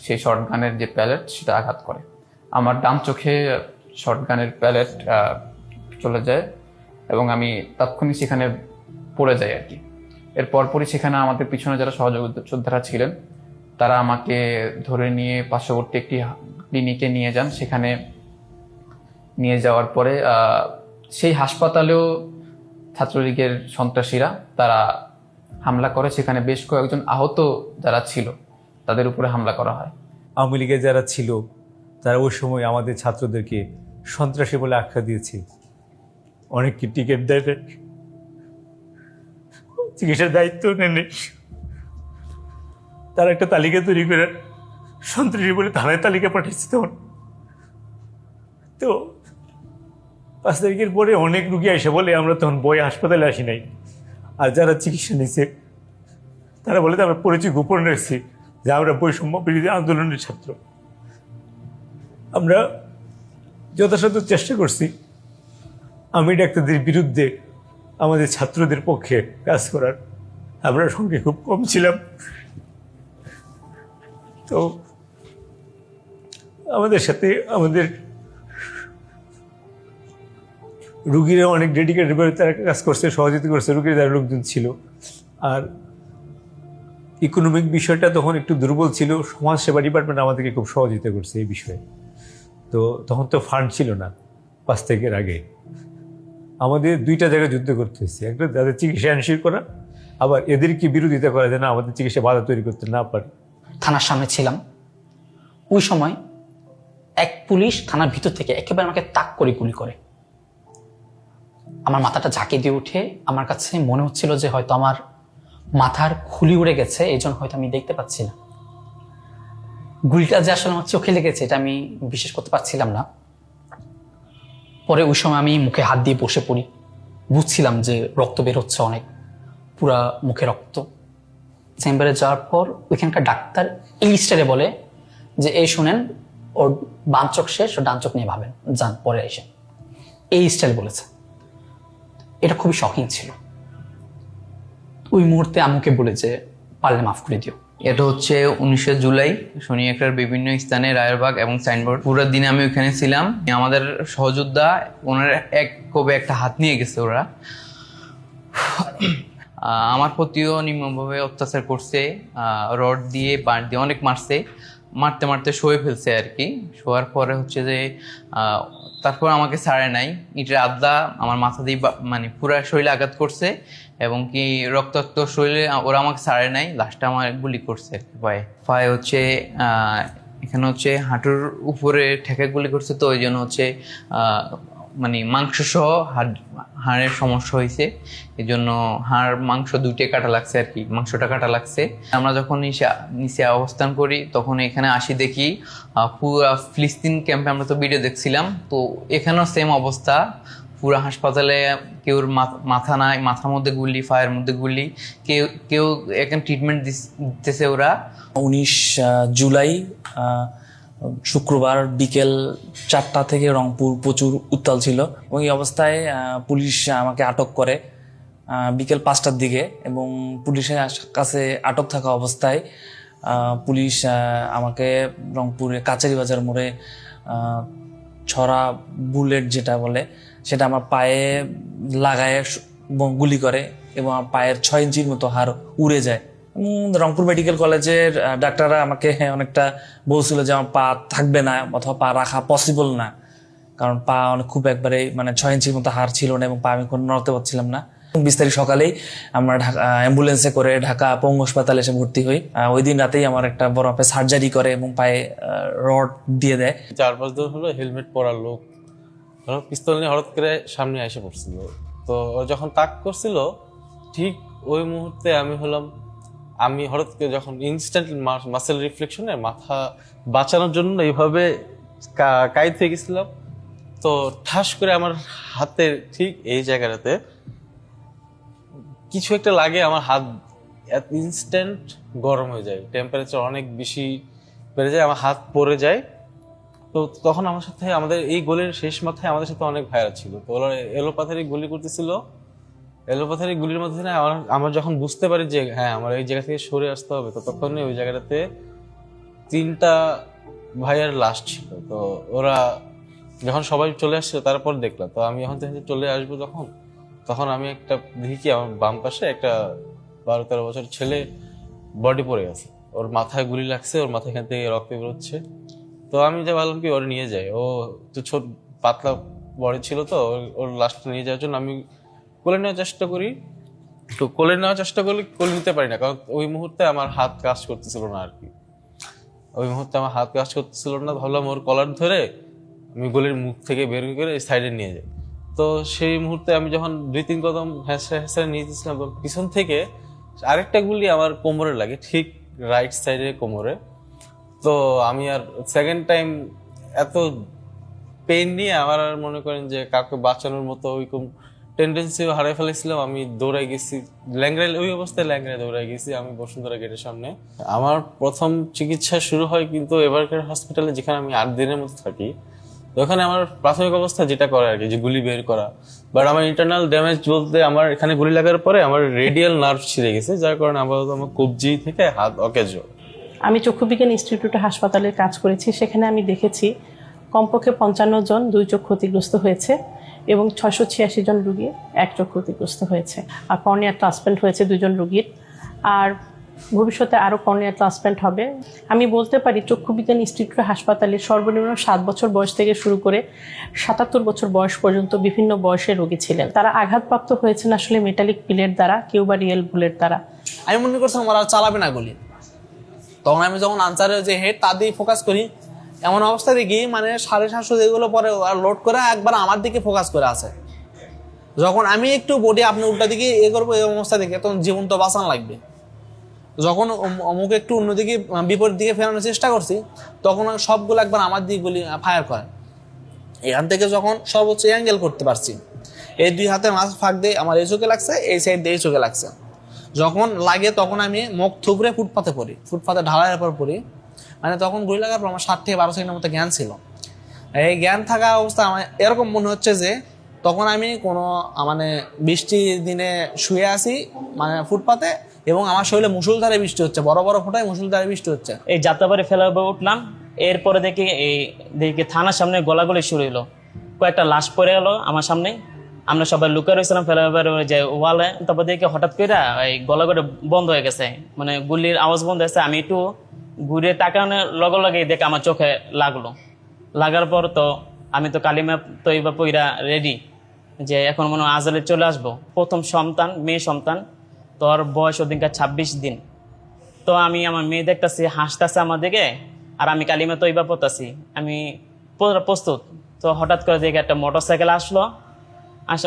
সেই শর্টগানের যে প্যালেট সেটা আঘাত করে। আমার ডান চোখে শর্টগানের প্যালেট চলে যায় এবং আমি তাৎক্ষণিক সেখানে পড়ে যাই আর কি। এর পরপরই সেখানে আমাদের পিছনে যারা সহযোগী যোদ্ধারা ছিলেন তারা আমাকে ধরে নিয়ে পার্শ্ববর্তী একটি ক্লিনিকে নিয়ে যান। সেখানে নিয়ে যাওয়ার পরে সেই হাসপাতালেও ছাত্রলীগের সন্ত্রাসীরা তারা হামলা করে। সেখানে বেশ কয়েকজন আহত যারা ছিল তাদের উপরে হামলা করা হয়। আওয়ামী লীগের যারা ছিল তারা ওই সময় আমাদের ছাত্রদেরকে সন্ত্রাসী বলে আখ্যা দিয়েছে অনেককে টিকিট দেয় না, চিকিৎসার দায়িত্ব নেন। তারা একটা তালিকা তৈরি করে সন্ত্রাসী বলে থানায় তালিকা পাঠিয়েছে। তখন তো 5 তারিখের পরে অনেক রুগী এসে বলে আমরা তখন বয়ে হাসপাতালে আসি নাই, আর যারা চিকিৎসা নিচ্ছে তারা বলে আমরা পরিচয় গোপন রেখেছি যে আমরা বৈষম্য বিরোধী আন্দোলনের ছাত্র। আমরা যথাসাধ্য চেষ্টা করছি আমি ডাক্তারদের বিরুদ্ধে আমাদের ছাত্রদের পক্ষে কাজ করার। আমরা সংখ্যা খুব কম ছিলাম, তো আমাদের সাথে আমাদের রুগীরা অনেক ডেডিকেটেড তারা কাজ করছে, সহযোগিতা করছে, রুগীর যারা লোকজন ছিল। আর ইকোনমিক বিষয়টা তখন একটু দুর্বল ছিল, সমাজসেবা ডিপার্টমেন্ট আমাদেরকে খুব সহযোগিতা করছে এই বিষয়ে। তো তখন তো ফান্ড ছিল না 5 তারিখের আগে, আমাদের 2টা জায়গায় যুদ্ধ করতে হয়েছে। একটা যাদের চিকিৎসা এনশিওর করা, আবার এদেরকে বিরোধিতা করা যেন আমাদের চিকিৎসা বাধা তৈরি করতে না পারে। থানার সামনে ছিলাম, ওই সময় এক পুলিশ থানার ভিতর থেকে একেবারে আমাকে তাক করে গুলি করে। আমার মাথাটা ঝাঁকি দিয়ে উঠে আমার কাছে মনে হচ্ছিল যে হয়তো আমার মাথার খুলি উড়ে গেছে, এই জন্য হয়তো আমি দেখতে পাচ্ছি না। গুলিটা যে আসলে আমার চোখে লেগেছে এটা আমি বিশ্বাস করতে পারছিলাম না। পরে ওই সময় আমি মুখে হাত দিয়ে বসে পড়ি, বুঝছিলাম যে রক্ত বের হচ্ছে অনেক, পুরা মুখে রক্ত। চেম্বারে যাওয়ার পর ওইখানকার ডাক্তার এই স্টাইলে বলে যে এই শোনেন, ওর বাম চোখ শেষ, ও ডান চোখ নিয়ে ভাবেন, যান পরে এসে, এই স্টাইল বলেছে। এটা খুবই শকিং ছিল। ওই মুহূর্তে আমাকে বলে যে পারলে মাফ করে দিও। এটা হচ্ছে 19শে জুলাই, শনি একটার বিভিন্ন স্থানে রায়েরবাগ এবং সাইনবোর্ড। পুরো দিন আমি ওখানে ছিলাম। আমাদের সহযোদ্ধা ওনার এক কবে একটা হাত নিয়ে গেছে ওরা। আমার প্রতিও নিম্নভাবে অত্যাচার করছে, রড দিয়ে বাঁশ দিয়ে অনেক মারছে, মারতে মারতে শুয়ে ফেলছে আর কি। শোয়ার পরে হচ্ছে যে তারপর আমাকে ছাড়ে নাই, ইটের আদা আমার মাথা দিয়ে মানে পুরো শরীরে আঘাত করছে এবং কি রক্তাক্ত শরীরে ওরা আমাকে ছাড়ে নাই, লাস্টে আমার গুলি করছে পায়ে হচ্ছে এখানে হচ্ছে হাঁটুর উপরে ঠেকে গুলি করছে। তো ওই জন্য হচ্ছে মানে মাংস সহ হাড়ের সমস্যা হয়েছে, এই জন্য হাড় মাংস 2টাই কাটা লাগছে আর কি, মাংসটা কাটা লাগছে। আমরা যখন নিচে অবস্থান করি তখন এখানে আসি দেখি পুরো ফিলিস্তিন ক্যাম্পে, আমরা তো ভিডিও দেখছিলাম, তো এখানেও সেম অবস্থা। পুরো হাসপাতালে কেউর মাথা নাই, মাথার মধ্যে গুলি, পায়ের মধ্যে গুলি, কেউ এখানে ট্রিটমেন্ট দিতেছে ওরা। 19 জুলাই শুক্রবার বিকেল 4টা থেকে রংপুর প্রচুর উত্তাল ছিল এবং এই অবস্থায় পুলিশ আমাকে আটক করে বিকেল 5টার দিকে। এবং পুলিশের কাছে আটক থাকা অবস্থায় পুলিশ আমাকে রংপুরে কাচারি বাজার মোড়ে ছড়া বুলেট যেটা বলে সেটা আমার পায়ে লাগায় গুলি করে এবং আমার পায়ের 6 ইঞ্চির মতো হাড় উড়ে যায়। রংপুর মেডিকেল কলেজের ডাক্তাররা আমাকে অনেকটা বলছিল যে আমার পা থাকবে না অথবা পা রাখা পসিবল না, কারণ পা খুব একবারে মানে 6 ইঞ্চির মতো হাড় ছিল না এবং পা আমি কোনো নড়তে পারছিলাম না। 20 তারিখ সকালেই আমরা অ্যাম্বুলেন্সে করে ঢাকা পঙ্গু হাসপাতালে এসে ভর্তি হই। ওই দিন রাতেই আমার একটা বড় মাপে সার্জারি করে এবং পায়ে রড দিয়ে দেয়। 4-5 দিন হলো হেলমেট পরা লোক পিস্তল নিয়ে হঠাৎ করে সামনে এসে পড়ছিল, তো ও যখন তাক করছিল ঠিক ওই মুহূর্তে আমি হঠাৎ করে যখন ইনস্ট্যান্ট মাসেল রিফ্লেকশনে মাথা বাঁচানোর জন্য এইভাবে কাইদ হয়ে গেছিলাম, তো ঠাস করে আমার হাতের ঠিক এই জায়গাটাতে কিছু একটা লাগে, আমার হাত ইনস্ট্যান্ট গরম হয়ে যায়, টেম্পারেচার অনেক বেশি বেড়ে যায়, আমার হাত পড়ে যায়। তো তখন আমার সাথে আমাদের এই গোলের শেষ মাথায় আমাদের সাথে অনেক ভাইরা ছিল, তো ওরা এলোপাথারি গুলি করতেছিল। এলোপাথারি গুলির মধ্যে আমরা যখন বুঝতে পারি যে হ্যাঁ আমার এই জায়গা থেকে সরে আসতে হবে, তো তখনই ওই জায়গাটাতে 3টা ভাইয়ের লাশ ছিল। তো ওরা যখন সবাই চলে আসছিল তারপর দেখলাম, তো আমি যখন চলে আসবো তখন আমি একটা দেখি কি আমার বাম পাশে একটা 12-13 বছর ছেলে বডি পড়ে গেছে, ওর মাথায় গুলি লাগছে, ওর মাথা এখান থেকে রক্ত বেরোচ্ছে। তো আমি যে ভাবলাম কি ওর নিয়ে যাই, ও তো ছোট পাতলা বডি ছিল, তো ওর লাশটা নিয়ে যাওয়ার জন্য আমি কোলে নেওয়ার চেষ্টা করি, তো কোলে নেওয়ার চেষ্টা করলে কোলে নিতে পারি না, কারণ ওই মুহূর্তে আমার হাত কাজ করতেছিল না আর কি। ওই মুহূর্তে আমার হাত কাজ করতেছিল না, ভাবলাম ওর কলার ধরে আমি গোলের মুখ থেকে বের করে সাইডে নিয়ে যাই। তো সেই মুহূর্তে আমি যখন 2-3 কদম হ্যাঁসড়ে নিয়ে যেতেছিলাম, পিছন থেকে আরেকটা গুলি আমার কোমরে লাগে, ঠিক রাইট সাইডে কোমরে। তো আমি আর সেকেন্ড টাইম এত পেইন নিয়ে আমার আর মনে করেন যে কাউকে বাঁচানোর মতো ওইরকম টেন্ডেন্সিও হারিয়ে ফেলেছিলাম। আমি দৌড়াই গেছি, ওই অবস্থায় ল্যাংড়ায় দৌড়াই গেছি আমি বসুন্ধরা গেটের সামনে। আমার প্রথম চিকিৎসা শুরু হয় কিন্তু এবারকার হসপিটালে, যেখানে আমি 8 দিনের মতো থাকি। তো ওখানে আমার প্রাথমিক অবস্থা যেটা করে আর কি, যে গুলি বের করা। বাট আমার ইন্টারনাল ড্যামেজ বলতে, আমার এখানে গুলি লাগার পরে আমার রেডিয়াল নার্ভ ছিঁড়ে গেছে, যার কারণে আপাতত আমার কবজি থেকে হাত অকেজ। আমি চক্ষুবিজ্ঞান ইনস্টিটিউটে হাসপাতালে কাজ করেছি, সেখানে আমি দেখেছি কমপক্ষে 55 জন 2 চোখ ক্ষতিগ্রস্ত হয়েছে এবং 686 জন রুগী 1 চোখ ক্ষতিগ্রস্ত হয়েছে। আর কর্নিয়া ট্রান্সপ্ল্যান্ট হয়েছে 2 জন রুগীর, আর ভবিষ্যতে আরও কর্নিয়া ট্রান্সপ্ল্যান্ট হবে। আমি বলতে পারি চক্ষুবিজ্ঞান ইনস্টিটিউট হাসপাতালে সর্বনিম্ন 7 বছর বয়স থেকে শুরু করে 77 বছর বয়স পর্যন্ত বিভিন্ন বয়সের রোগী ছিলেন। তারা আঘাতপ্রাপ্ত হয়েছেন আসলে মেটালিক পিলের দ্বারা, কেউ বা রিয়েল বুলেট দ্বারা। আমি মনে করছিলাম ওরা চালাবে না গুলি, তখন আমি যখন আনসারের যে হেড তার দিকে ফোকাস করি, এমন অবস্থা দেখি মানে 750 যেগুলো পরে লোড করে একবার আমার দিকে ফোকাস করে আছে। যখন আমি একটু বডি আপনি উল্টা দিকে করবো, এই অবস্থা দেখে তখন জীবন তো বাঁচানো লাগবে। যখন অমুক একটু অন্যদিকে বিপরীত দিকে ফেরানোর চেষ্টা করছি, তখন সবগুলো একবার আমার দিকে গুলি ফায়ার করে। এখান থেকে যখন সর্বোচ্চ অ্যাঙ্গেল করতে পারছি, এই 2 হাতের মাঝ ফাঁক দিয়ে আমার এই চোখে লাগছে, এই সাইড দিয়ে এই চোখে লাগছে। যখন লাগে তখন আমি মুখ থুবড়ে ফুটপাতে পড়ি, ফুটপাতে ঢালাইয়ের পর পড়ি। মানে তখন গুলি লাগার পর আমার 7 থেকে 12 সেকেন্ডের মতো জ্ঞান ছিল। এই জ্ঞান থাকা অবস্থা আমার এরকম মনে হচ্ছে যে তখন আমি কোনো মানে বৃষ্টির দিনে শুয়ে আছি মানে ফুটপাতে, এবং আমার শরীরে মুষলধারে বৃষ্টি হচ্ছে, বড় বড় ফোঁটায় মুষলধারে বৃষ্টি হচ্ছে। এই যাত্রাবাড়ি ফেলাবে উঠলাম, এরপরে দেখি থানার সামনে গলাগলি শুরু হলো, কয়েকটা লাশ পড়ে গেল আমার সামনে। আমরা সবাই লুকে রয়েছিলাম ফেলাবার যে ওয়ালে। তারপর দেখি হঠাৎ করে এই গলাগলি বন্ধ হয়ে গেছে, মানে গুলির আওয়াজ বন্ধ হয়েছে। আমি একটু ঘুরে তাকানোর লগে লগে দেখে আমার চোখে লাগলো। লাগার পর তো আমি তো কালিমা তৈবা পইরা রেডি, যে এখন মনে হয় আজলে চলে আসবো। প্রথম সন্তান, মেয়ে সন্তান, তোর বয়স ওদিনকার 26 দিন। তো আমি আমার মেয়ে দেখতেছি, হাসতেছে আমার দিকে, আর আমি কালিমা তৈবা পড়তেছি, আমি প্রস্তুত। তো হঠাৎ করে দেখে একটা মোটরসাইকেল আসলো,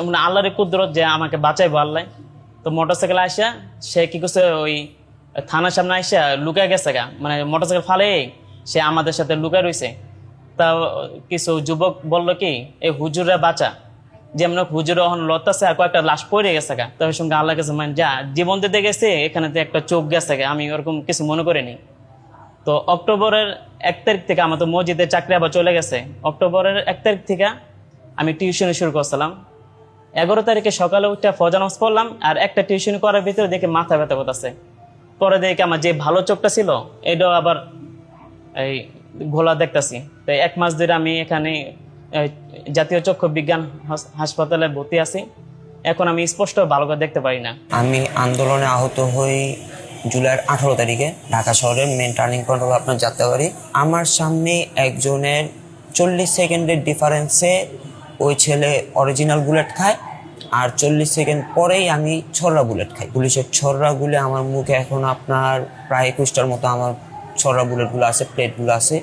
মানে আল্লাহর কুদরত যে আমাকে বাঁচাইবো আল্লাহ। তো মোটরসাইকেল আসা সে কি করছে, ওই থানার সামনে আসা লুকায় গেছে গা, মানে মোটরসাইকেল ফালে সে আমাদের সাথে লুকায় রয়েছে। তা কিছু যুবক বললো কি, এই হুজুরে বাঁচা, যেমন হুজুরে এখন লতাছে আর কয়েকটা লাশ পড়ে গেছে গা। তো ওই সঙ্গে আল্লাহ কাছে মানে যা জীবন দিতে গেছে, এখানে তো একটা চোখ গেছে গা, আমি ওরকম কিছু মনে করিনি। তো অক্টোবরের 1 তারিখ থেকে আমার তো মসজিদের চাকরি আবার চলে গেছে। অক্টোবরের 1 তারিখ থেকে আমি টিউশনি শুরু করছিলাম। 11 তারিখে সকালে উঠে ফজর নামাজ পড়লাম, আর একটা টিউশন করার ভিতরে দেখে মাথা ব্যথা করতেছে। পরে দেখে আমার যে ভালো চোখটা ছিল এটাও আবার এই ঘোলা দেখতেছি। তো 1 মাস ধরে আমি এখানে জাতীয় চক্ষু বিজ্ঞান হাসপাতালে ভর্তি আছি। এখন আমি স্পষ্ট ভালো করে দেখতে পারি না। আমি আন্দোলনে আহত হই জুলাইয়ের 18 তারিখে ঢাকা শহরের মেন টার্নিং পয়েন্ট হলো আপনার যাত্রাবাড়ি। আমার সামনে একজনের 40 সেকেন্ডের ডিফারেন্সে ওই ছেলে অরিজিনাল বুলেট খায়, আর 40 সেকেন্ড পরেই আমি ছড়রা বুলেট খাই। পুলিশের ছড়রা গুলি আমার মুখে এখন আপনার প্রায় 21টার মতো আমার ছড়রা বুলেটগুলো আছে, প্লেটগুলো আছে।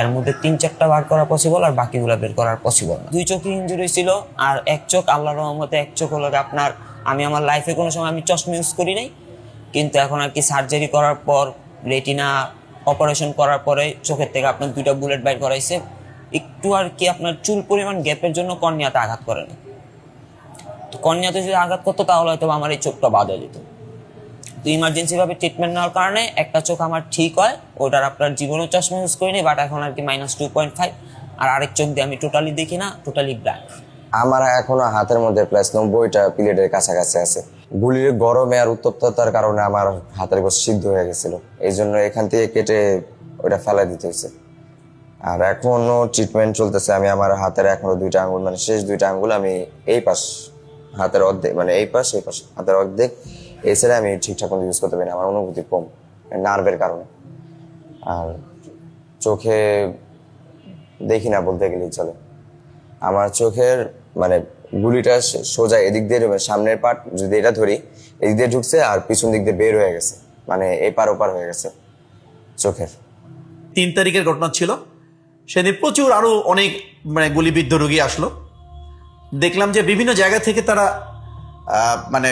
এর মধ্যে 3-4টা বার করা পসিবল, আর বাকিগুলো বের করা পসিবল না। 2 চোখে ইঞ্জুরি ছিল, আর 1 চোখ আল্লাহর রহমতে 1 চোখ হলো আপনার, আমি আমার লাইফে কোনো সময় আমি চশমা ইউজ করি নাই, কিন্তু এখন আর কি সার্জারি করার পর, রেটিনা অপারেশন করার পরে চোখের থেকে আপনার 2টা বুলেট বাইর করাইছে। একটু আর কি আপনার চুল পরিমাণ গ্যাপের জন্য কর্নিয়াতে আঘাত করে না। তো কর্নিয়াতে যদি আঘাত করতো তাহলে হয়তো আমার এই চোখটা বাদ হয়ে যেত। তো ইমার্জেন্সি ভাবে ট্রিটমেন্ট নেওয়ার কারণে একটা চোখ আমার ঠিক হয়, ওটার আপনার জীবনও চশমা ইউজ করিনি, বাট এখন আর কি -2.5। আর আরেক চোখ দিয়ে আমি টোটালি দেখি না, টোটালি ব্ল্যাক। আমার এখনো হাতের মধ্যে প্রায় 90টা প্লেটের কাছাকাছি আছে। গুলির গরমে আর উত্তপ্ততার কারণে আমার হাতের গোড় সিদ্ধ হয়ে গেছিল, এই জন্য এখান থেকে কেটে ওইটা ফেলাই দিতে হয়েছে। আর এখনো ট্রিটমেন্ট চলতেছে। আমি আমার হাতের এখনো 2টা আঙ্গুল, মানে শেষ 2টা আঙ্গুল আমি এই পাশ হাতের অর্ধেক, মানে এই পাশ হাতের অর্ধেক, এই সাইডে আমি ঠিকঠাক মতো ইউজ করতে পারি না, আমার অনুভূতি কম নার্ভের কারণে। আর চোখে দেখি না বলতে গেলেই চলে। আমার চোখের মানে গুলিটা সোজা এদিক দিয়ে, সামনের পার্ট যদি এটা ধরি, এদিক দিয়ে ঢুকছে আর পিছন দিক দিয়ে বের হয়ে গেছে, মানে এপার ওপার হয়ে গেছে চোখের। 3 তারিখের ঘটনা ছিল, সেদিন প্রচুর আরো অনেক মানে গুলিবিদ্ধ রোগী আসলো। দেখলাম যে বিভিন্ন জায়গা থেকে তারা মানে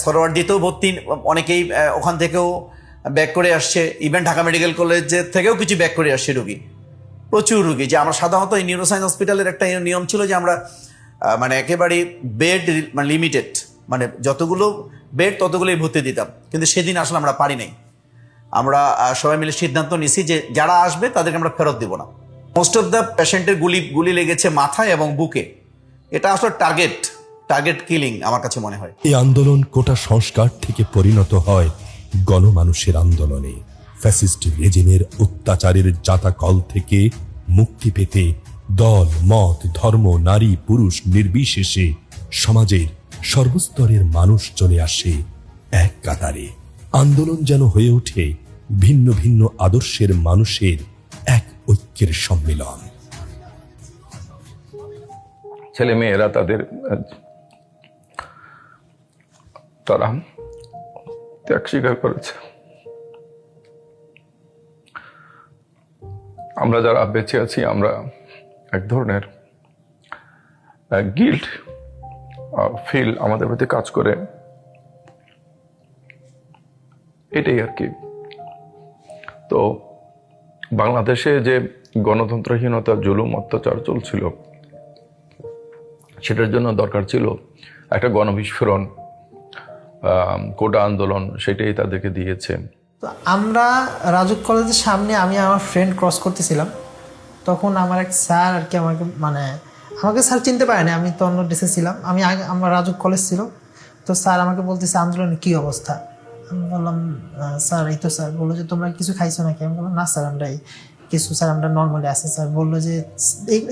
ফরওয়ার্ড দিতেও ভর্তি, অনেকেই ওখান থেকেও ব্যাক করে আসছে, ইভেন ঢাকা মেডিকেল কলেজের থেকেও কিছু ব্যাক করে আসছে রুগী, প্রচুর রুগী। যে আমরা সাধারণত এই নিউরোসায়েন্স হসপিটালের একটা নিয়ম ছিল যে আমরা মানে একেবারেই বেড মানে লিমিটেড, মানে যতগুলো বেড ততগুলোই ভর্তি দিতাম, কিন্তু সেদিন আসলে আমরা পারি নাই। আমরা সবাই মিলে সিদ্ধান্ত নিয়েছি যে যারা আসবে তাদেরকে আমরা ফেরত দিব না। মোস্ট অফ দ্য পেশেন্টের গুলি লেগেছে মাথায় এবং বুকে। এটা আসলে টার্গেট কিলিং আমার কাছে মনে হয়। এই আন্দোলন কোটা সংস্কার থেকে পরিণত হয় গণমানুষের আন্দোলনে। ফ্যাসিস্ট রেজিমের অত্যাচারের জাতাকল থেকে মুক্তি পেতে দল, মত, ধর্ম, নারী, পুরুষ নির্বিশেষে সমাজের সর্বস্তরের মানুষ চলে আসে এক কাতারে। আন্দোলন যেন হয়ে ওঠে ভিন্ন ভিন্ন আদর্শের মানুষের এক ঐক্যের সম্মিলন। ছেলে মেয়েরা তারা ত্যাগ স্বীকার করেছে। আমরা যারা বেঁচে আছি আমরা এক ধরনের গিল্ট ফিল আমাদের প্রতি কাজ করে, এটাই আর কি। তো বাংলাদেশে যে গণতন্ত্রহীনতা, জুলুম, অত্যাচার চলছিল, সেটার জন্য দরকার ছিল একটা গণবিস্ফোরণ, কোটা আন্দোলন, সেটাই তাদেরকে দিয়েছে। তো আমরা রাজুক কলেজের সামনে, আমি আমার ফ্রেন্ড ক্রস করতেছিলাম, তখন আমার এক স্যার আর কি আমাকে স্যার চিনতে পারেনি, আমি তো অন্য ড্রেসে ছিলাম, আমার রাজুক কলেজ ছিল। তো স্যার আমাকে বলতেছে আন্দোলনের কী অবস্থা। আমি বললাম স্যার এই তো। স্যার বললো যে তোমরা কিছু খাইছো নাকি? আমি বললাম না স্যার আমরা আমরা নর্মালি আসি। স্যার বললো যে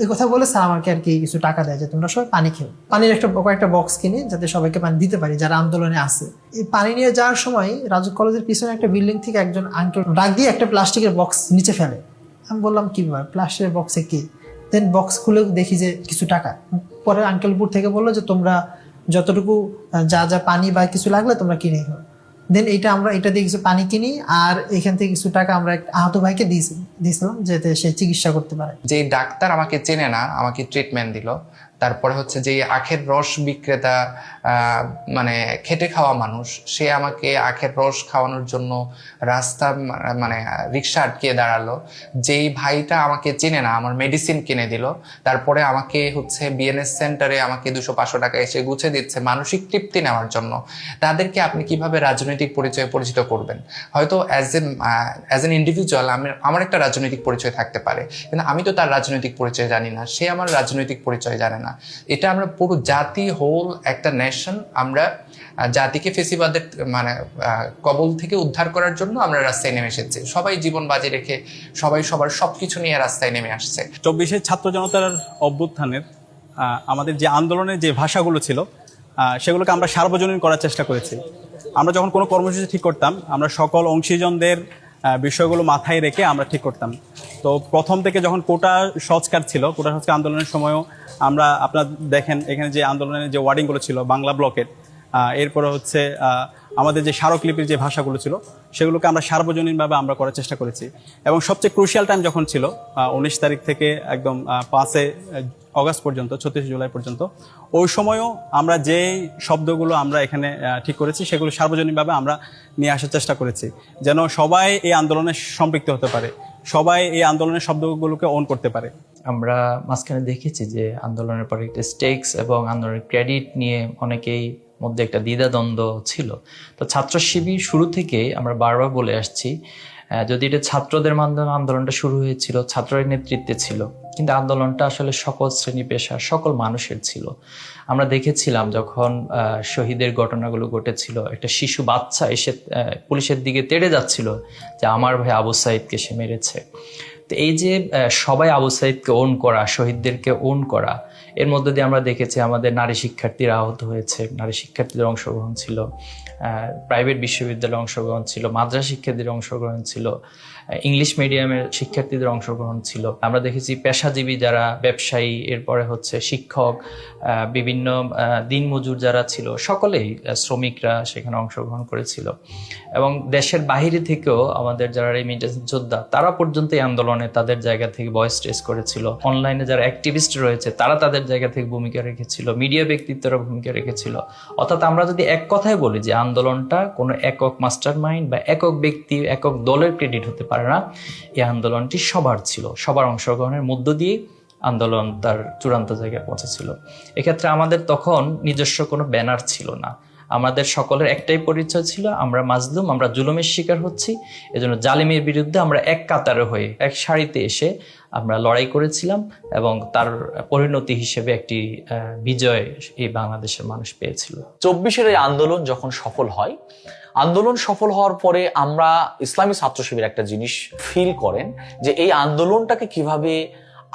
এই কথা বলে স্যার আমাকে আর কি কিছু টাকা দেয় যে তোমরা সবাই পানি খেও, পানির কয়েকটা বক্স কিনে যাতে সবাইকে পানি দিতে পারি যারা আন্দোলনে আসে। এই পানি নিয়ে যাওয়ার সময় রাজুক কলেজের পিছনে একটা বিল্ডিং থেকে একজন আঙ্কেল ডাক দিয়ে একটা প্লাস্টিকের বক্স নিচে ফেলে। আমি বললাম কি ব্যাপার, প্লাস্টিকের বক্সে কি? দেন বক্স খুলে দেখি যে কিছু টাকা। পরে আঙ্কেলপুর থেকে বললো যে তোমরা যতটুকু যা পানি বা কিছু লাগলে তোমরা কিনে খাও। দেন আমরা এটা দিয়ে কিছু পানি কিনি, আর এখান থেকে কিছু টাকা আমরা আহত ভাইকে দিয়েছিলাম যাতে সে চিকিৎসা করতে পারে। যে ডাক্তার আমাকে চেনে না, আমাকে ট্রিটমেন্ট দিল। তারপরে হচ্ছে যে আখের রস বিক্রেতা, মানে খেটে খাওয়া মানুষ, সে আমাকে আখের রস খাওয়ানোর জন্য রাস্তা মানে রিক্সা আটকিয়ে দাঁড়ালো। যেই ভাইটা আমাকে চেনে না আমার মেডিসিন কিনে দিল। তারপরে আমাকে হচ্ছে বিএনএস সেন্টারে আমাকে 200-500 টাকা এসে গুছে দিচ্ছে মানসিক তৃপ্তি নেওয়ার জন্য। তাদেরকে আপনি কিভাবে রাজনৈতিক পরিচয়ে পরিচিত করবেন? হয়তো অ্যাজ এন ইন্ডিভিজুয়াল আমার একটা রাজনৈতিক পরিচয় থাকতে পারে, কিন্তু আমি তো তার রাজনৈতিক পরিচয় জানি না, সে আমার রাজনৈতিক পরিচয় জানে না। এটা আমরা পুরো জাতি, হোল একটা নেশন, আমরা জাতিকে ফেসিবাদের মানে কবল থেকে উদ্ধার করার জন্য আমরা রাস্তায় নেমে এসেছি। সবাই জীবন বাজি রেখে সবাই সবার সবকিছু নিয়ে রাস্তায় নেমে আসছে। 24-এর ছাত্র জনতার অভ্যুত্থানের আমাদের যে আন্দোলনের যে ভাষাগুলো ছিল সেগুলোকে আমরা সার্বজনীন করার চেষ্টা করেছি। আমরা যখন কোনো কর্মসূচি ঠিক করতাম, আমরা সকল অংশীজনদের বিষয়গুলো মাথায় রেখে আমরা ঠিক করতাম। তো প্রথম থেকে যখন কোটা সংস্কার ছিল, কোটা সংস্কার আন্দোলনের সময়ও আমরা আপনারা দেখেন এখানে যে আন্দোলনের যে ওয়ার্ডিংগুলো ছিল বাংলা ব্লকের, এরপরে হচ্ছে আমাদের যে স্মারকলিপির যে ভাষাগুলো ছিল সেগুলোকে আমরা সার্বজনীনভাবে আমরা করার চেষ্টা করেছি। এবং সবচেয়ে ক্রুশিয়াল টাইম যখন ছিল 19 তারিখ থেকে একদম 5 অগাস্ট পর্যন্ত, 36 জুলাই পর্যন্ত, ওই সময়ও আমরা যে শব্দগুলো আমরা এখানে ঠিক করেছি সেগুলো সার্বজনীনভাবে আমরা নিয়ে আসার চেষ্টা করেছি, যেন সবাই এই আন্দোলনে সম্পৃক্ত হতে পারে, সবাই এই আন্দোলনের শব্দগুলোকে অন করতে পারে। আমরা মাঝখানে দেখেছি যে আন্দোলনের পরে একটা স্টেকস এবং আন্দোলনের ক্রেডিট নিয়ে অনেকেই মধ্যে একটা দ্বিধাদ্বন্দ্ব ছিল। তো ছাত্র শিবির শুরু থেকে আমরা বারবার বলে আসছি, যদি এটা ছাত্রদের মাধ্যমে আন্দোলনটা শুরু হয়েছিল, ছাত্রের নেতৃত্বে ছিল, কিন্তু আন্দোলনটা আসলে সকল শ্রেণী পেশার সকল মানুষের ছিল। আমরা দেখেছিলাম যখন শহীদের ঘটনাগুলো ঘটেছিল, একটা শিশু বাচ্চা এসে পুলিশের দিকে তেড়ে যাচ্ছিল যে আমার ভাই আবু সাইদকে সে মেরেছে। তো এই যে সবাই আবু সাইদকে ওন করা, শহীদদেরকে ওন করা, এর মধ্যে দিয়ে আমরা দেখেছি আমাদের নারী শিক্ষার্থীরা আহত হয়েছে, নারী শিক্ষার্থীদের অংশগ্রহণ ছিল, প্রাইভেট বিশ্ববিদ্যালয়ে অংশগ্রহণ ছিল, মাদ্রাসা শিক্ষার্থীদের অংশগ্রহণ ছিল, ইংলিশ মিডিয়ামের শিক্ষার্থীদের অংশগ্রহণ ছিল। আমরা দেখেছি পেশাজীবী যারা ব্যবসায়ী, এরপরে হচ্ছে শিক্ষক, বিভিন্ন দিনমজুর যারা ছিল, সকলেই শ্রমিকরা সেখানে অংশগ্রহণ করেছিল। এবং দেশের বাহিরে থেকেও আমাদের যারা রেমিটেন্স যোদ্ধা তারা পর্যন্ত এই আন্দোলনে তাদের জায়গা থেকে ভয়েস রেজ করেছিল। অনলাইনে যারা অ্যাক্টিভিস্ট রয়েছে তারা তাদের জায়গা থেকে ভূমিকা রেখেছিল, মিডিয়া ব্যক্তিত্বরা ভূমিকা রেখেছিল। অর্থাৎ আমরা যদি এক কথায় বলি যে আন্দোলনটা কোনো একক মাস্টার মাইন্ড বা একক ব্যক্তি, একক দলের ক্রেডিট হতে পারে না। এই আন্দোলনটি সবার ছিল, সবার অংশগ্রহণের মধ্য দিয়ে আন্দোলন তার চূড়ান্ত জায়গায় পৌঁছেছিল। এক্ষেত্রে আমাদের তখন নিজস্ব কোনো ব্যানার ছিল না, আমাদের সকলের একটাই পরিচয় ছিল, আমরা মাজলুম, আমরা জুলুমের শিকার হচ্ছি। এজন্য জালিমের বিরুদ্ধে আমরা এক কাতারে হয়ে এক সারিতে এসে আমরা লড়াই করেছিলাম এবং তার পরিণতি হিসেবে একটি বিজয় এই বাংলাদেশের মানুষ পেয়েছিল। 24-এর এই আন্দোলন যখন সফল হয়, আন্দোলন সফল হওয়ার পরে আমরা ইসলামী ছাত্র শিবির একটা জিনিস ফিল করেন যে এই আন্দোলনটাকে কিভাবে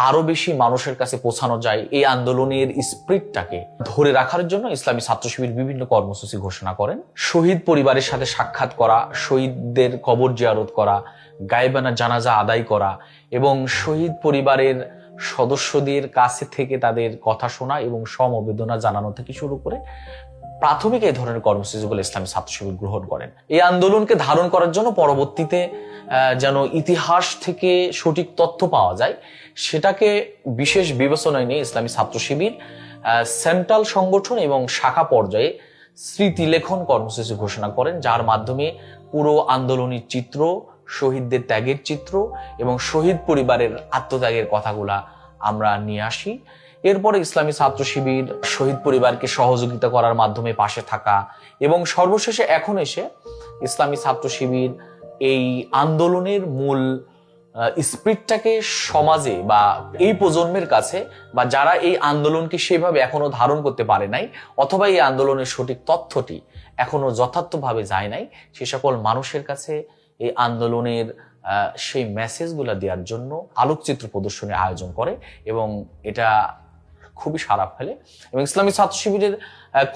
আরো বেশি মানুষের কাছে পৌঁছানো যায়, এই আন্দোলনের স্পিরিটটাকে ধরে রাখার জন্য ইসলামী ছাত্র শিবির বিভিন্ন কর্মসূচি ঘোষণা করেন। শহীদ পরিবারের সাথে সাক্ষাৎ করা, শহীদদের কবর জিয়ারত করা, গায়েবানা জানাজা আদায় করা এবং শহীদ পরিবারের সদস্যদের কাছে থেকে তাদের কথা শোনা এবং সমবেদনা জানানো থেকে শুরু করে প্রাথমিক এই ধরনের কর্মসূচিগুলো ইসলামী ছাত্র শিবির গ্রহণ করেন। এই আন্দোলনকে ধারণ করার জন্য পরবর্তীতে যেন ইতিহাস থেকে সঠিক তথ্য পাওয়া যায়, সেটাকে বিশেষ বিবেচনায় নিয়ে ইসলামী ছাত্র শিবির সেন্ট্রাল সংগঠন এবং শাখা পর্যায়ে স্মৃতিলেখন কর্মসূচি ঘোষণা করেন, যার মাধ্যমে পুরো আন্দোলনের চিত্র, শহীদদের ত্যাগের চিত্র এবং শহীদ পরিবারের আত্মত্যাগের কথাগুলা আমরা নিয়ে আসি। এরপরে ইসলামী ছাত্র শিবির শহীদ পরিবারকে সহযোগিতা করার মাধ্যমে পাশে থাকা এবং সর্বশেষে এখন এসে ইসলামী ছাত্র শিবির এই আন্দোলনের মূল স্পিরিটটাকে সমাজে বা এই প্রজন্মের কাছে বা যারা এই আন্দোলনকে সেভাবে এখনো ধারণ করতে পারে নাই অথবা এই আন্দোলনের সঠিক তথ্যটি এখনো যথার্থভাবে যায় নাই, সে সকল মানুষের কাছে এই আন্দোলনের সেই মেসেজগুলো দেওয়ার জন্য আলোকচিত্র প্রদর্শনীর আয়োজন করে এবং এটা খুবই সাড়া ফেলে। এবং ইসলামী ছাত্র শিবিরের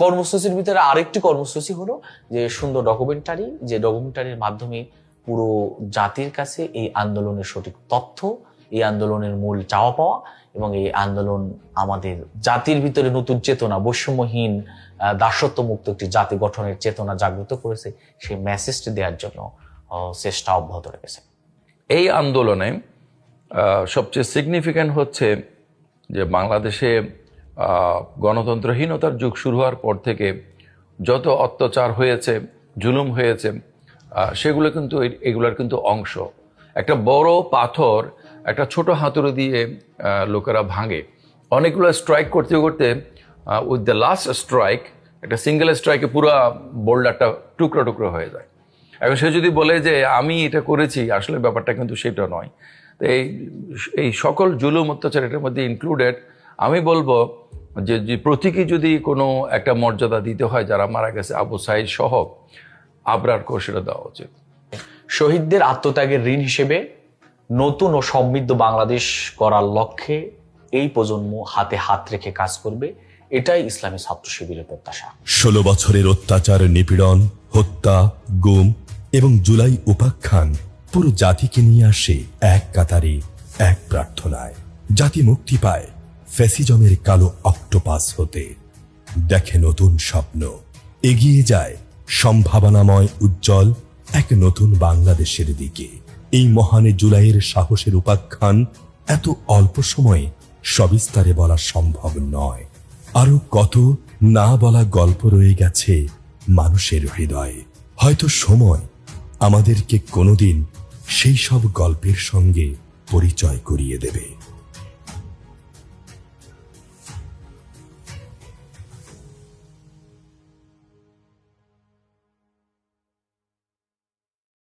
কর্মসূচির ভিতরে আরেকটি কর্মসূচি হলো যে সুন্দর ডকুমেন্টারি, যে ডকুমেন্টারির মাধ্যমে পুরো জাতির কাছে এই আন্দোলনের সঠিক তথ্য, এই আন্দোলনের মূল চাওয়া পাওয়া এবং এই আন্দোলন আমাদের জাতির ভিতরে নতুন চেতনা, বৈষম্যহীন দাসত্ব মুক্ত একটি জাতি গঠনের চেতনা জাগ্রত করেছে, সেই মেসেজটি দেওয়ার জন্য চেষ্টা অব্যাহত রেখেছে। এই আন্দোলনে সবচেয়ে সিগনিফিক্যান্ট হচ্ছে যে বাংলাদেশে গণতন্ত্রহীনতার যুগ শুরু হওয়ার পর থেকে যত অত্যাচার হয়েছে, জুলুম হয়েছে, সেগুলো কিন্তু এগুলোর কিন্তু অংশ। একটা বড় পাথর একটা ছোট হাতুড়ি দিয়ে লোকেরা ভাঙে। অনেকগুলো স্ট্রাইক করতে করতে উইথ দ্য লাস্ট স্ট্রাইক, একটা সিঙ্গেল স্ট্রাইকে পুরো বোল্ডারটা টুকরো টুকরো হয়ে যায়। এখন সে যদি বলে যে আমি এটা করেছি, আসলে ব্যাপারটা কিন্তু সেটা নয়। তো এই সকল জুলুম অত্যাচার এটার মধ্যে ইনক্লুডেড। আমি বলবো যে প্রতীকী যদি কোনো একটা মর্যাদা দিতে হয় যারা মারা গেছে, আবু সাঈদ সহ আবরারকেও সেটা দেওয়া উচিত। শহীদদের আত্মত্যাগের ঋণ হিসেবে নতুন ও সমৃদ্ধ বাংলাদেশ করার লক্ষ্যে এই প্রজন্ম হাতে হাত রেখে কাজ করবে, এটাই ইসলামী ছাত্র শিবিরের প্রত্যাশা। 16 বছরের অত্যাচার, নিপীড়ন, হত্যা, গুম এবং জুলাই উপাখ্যান পুরো জাতিকে নিয়ে আসে এক কাতারে, এক প্রার্থনায়। জাতি মুক্তি পায় ফ্যাসিজমের কালো অক্টোপাস হতে, দেখে নতুন স্বপ্ন, এগিয়ে যায় সম্ভাবনাময় উজ্জ্বল এক নতুন বাংলাদেশের দিকে। এই মহানে জুলাইয়ের সাহসের উপাখ্যান এত অল্প সময়ে সবিস্তারে বলা সম্ভব নয়। আরো কত না বলা গল্প রয়ে গেছে মানুষের হৃদয়ে। হয়তো সময় আমাদেরকে কোনোদিন সেই সব গল্পের সঙ্গে পরিচয় করিয়ে দেবে।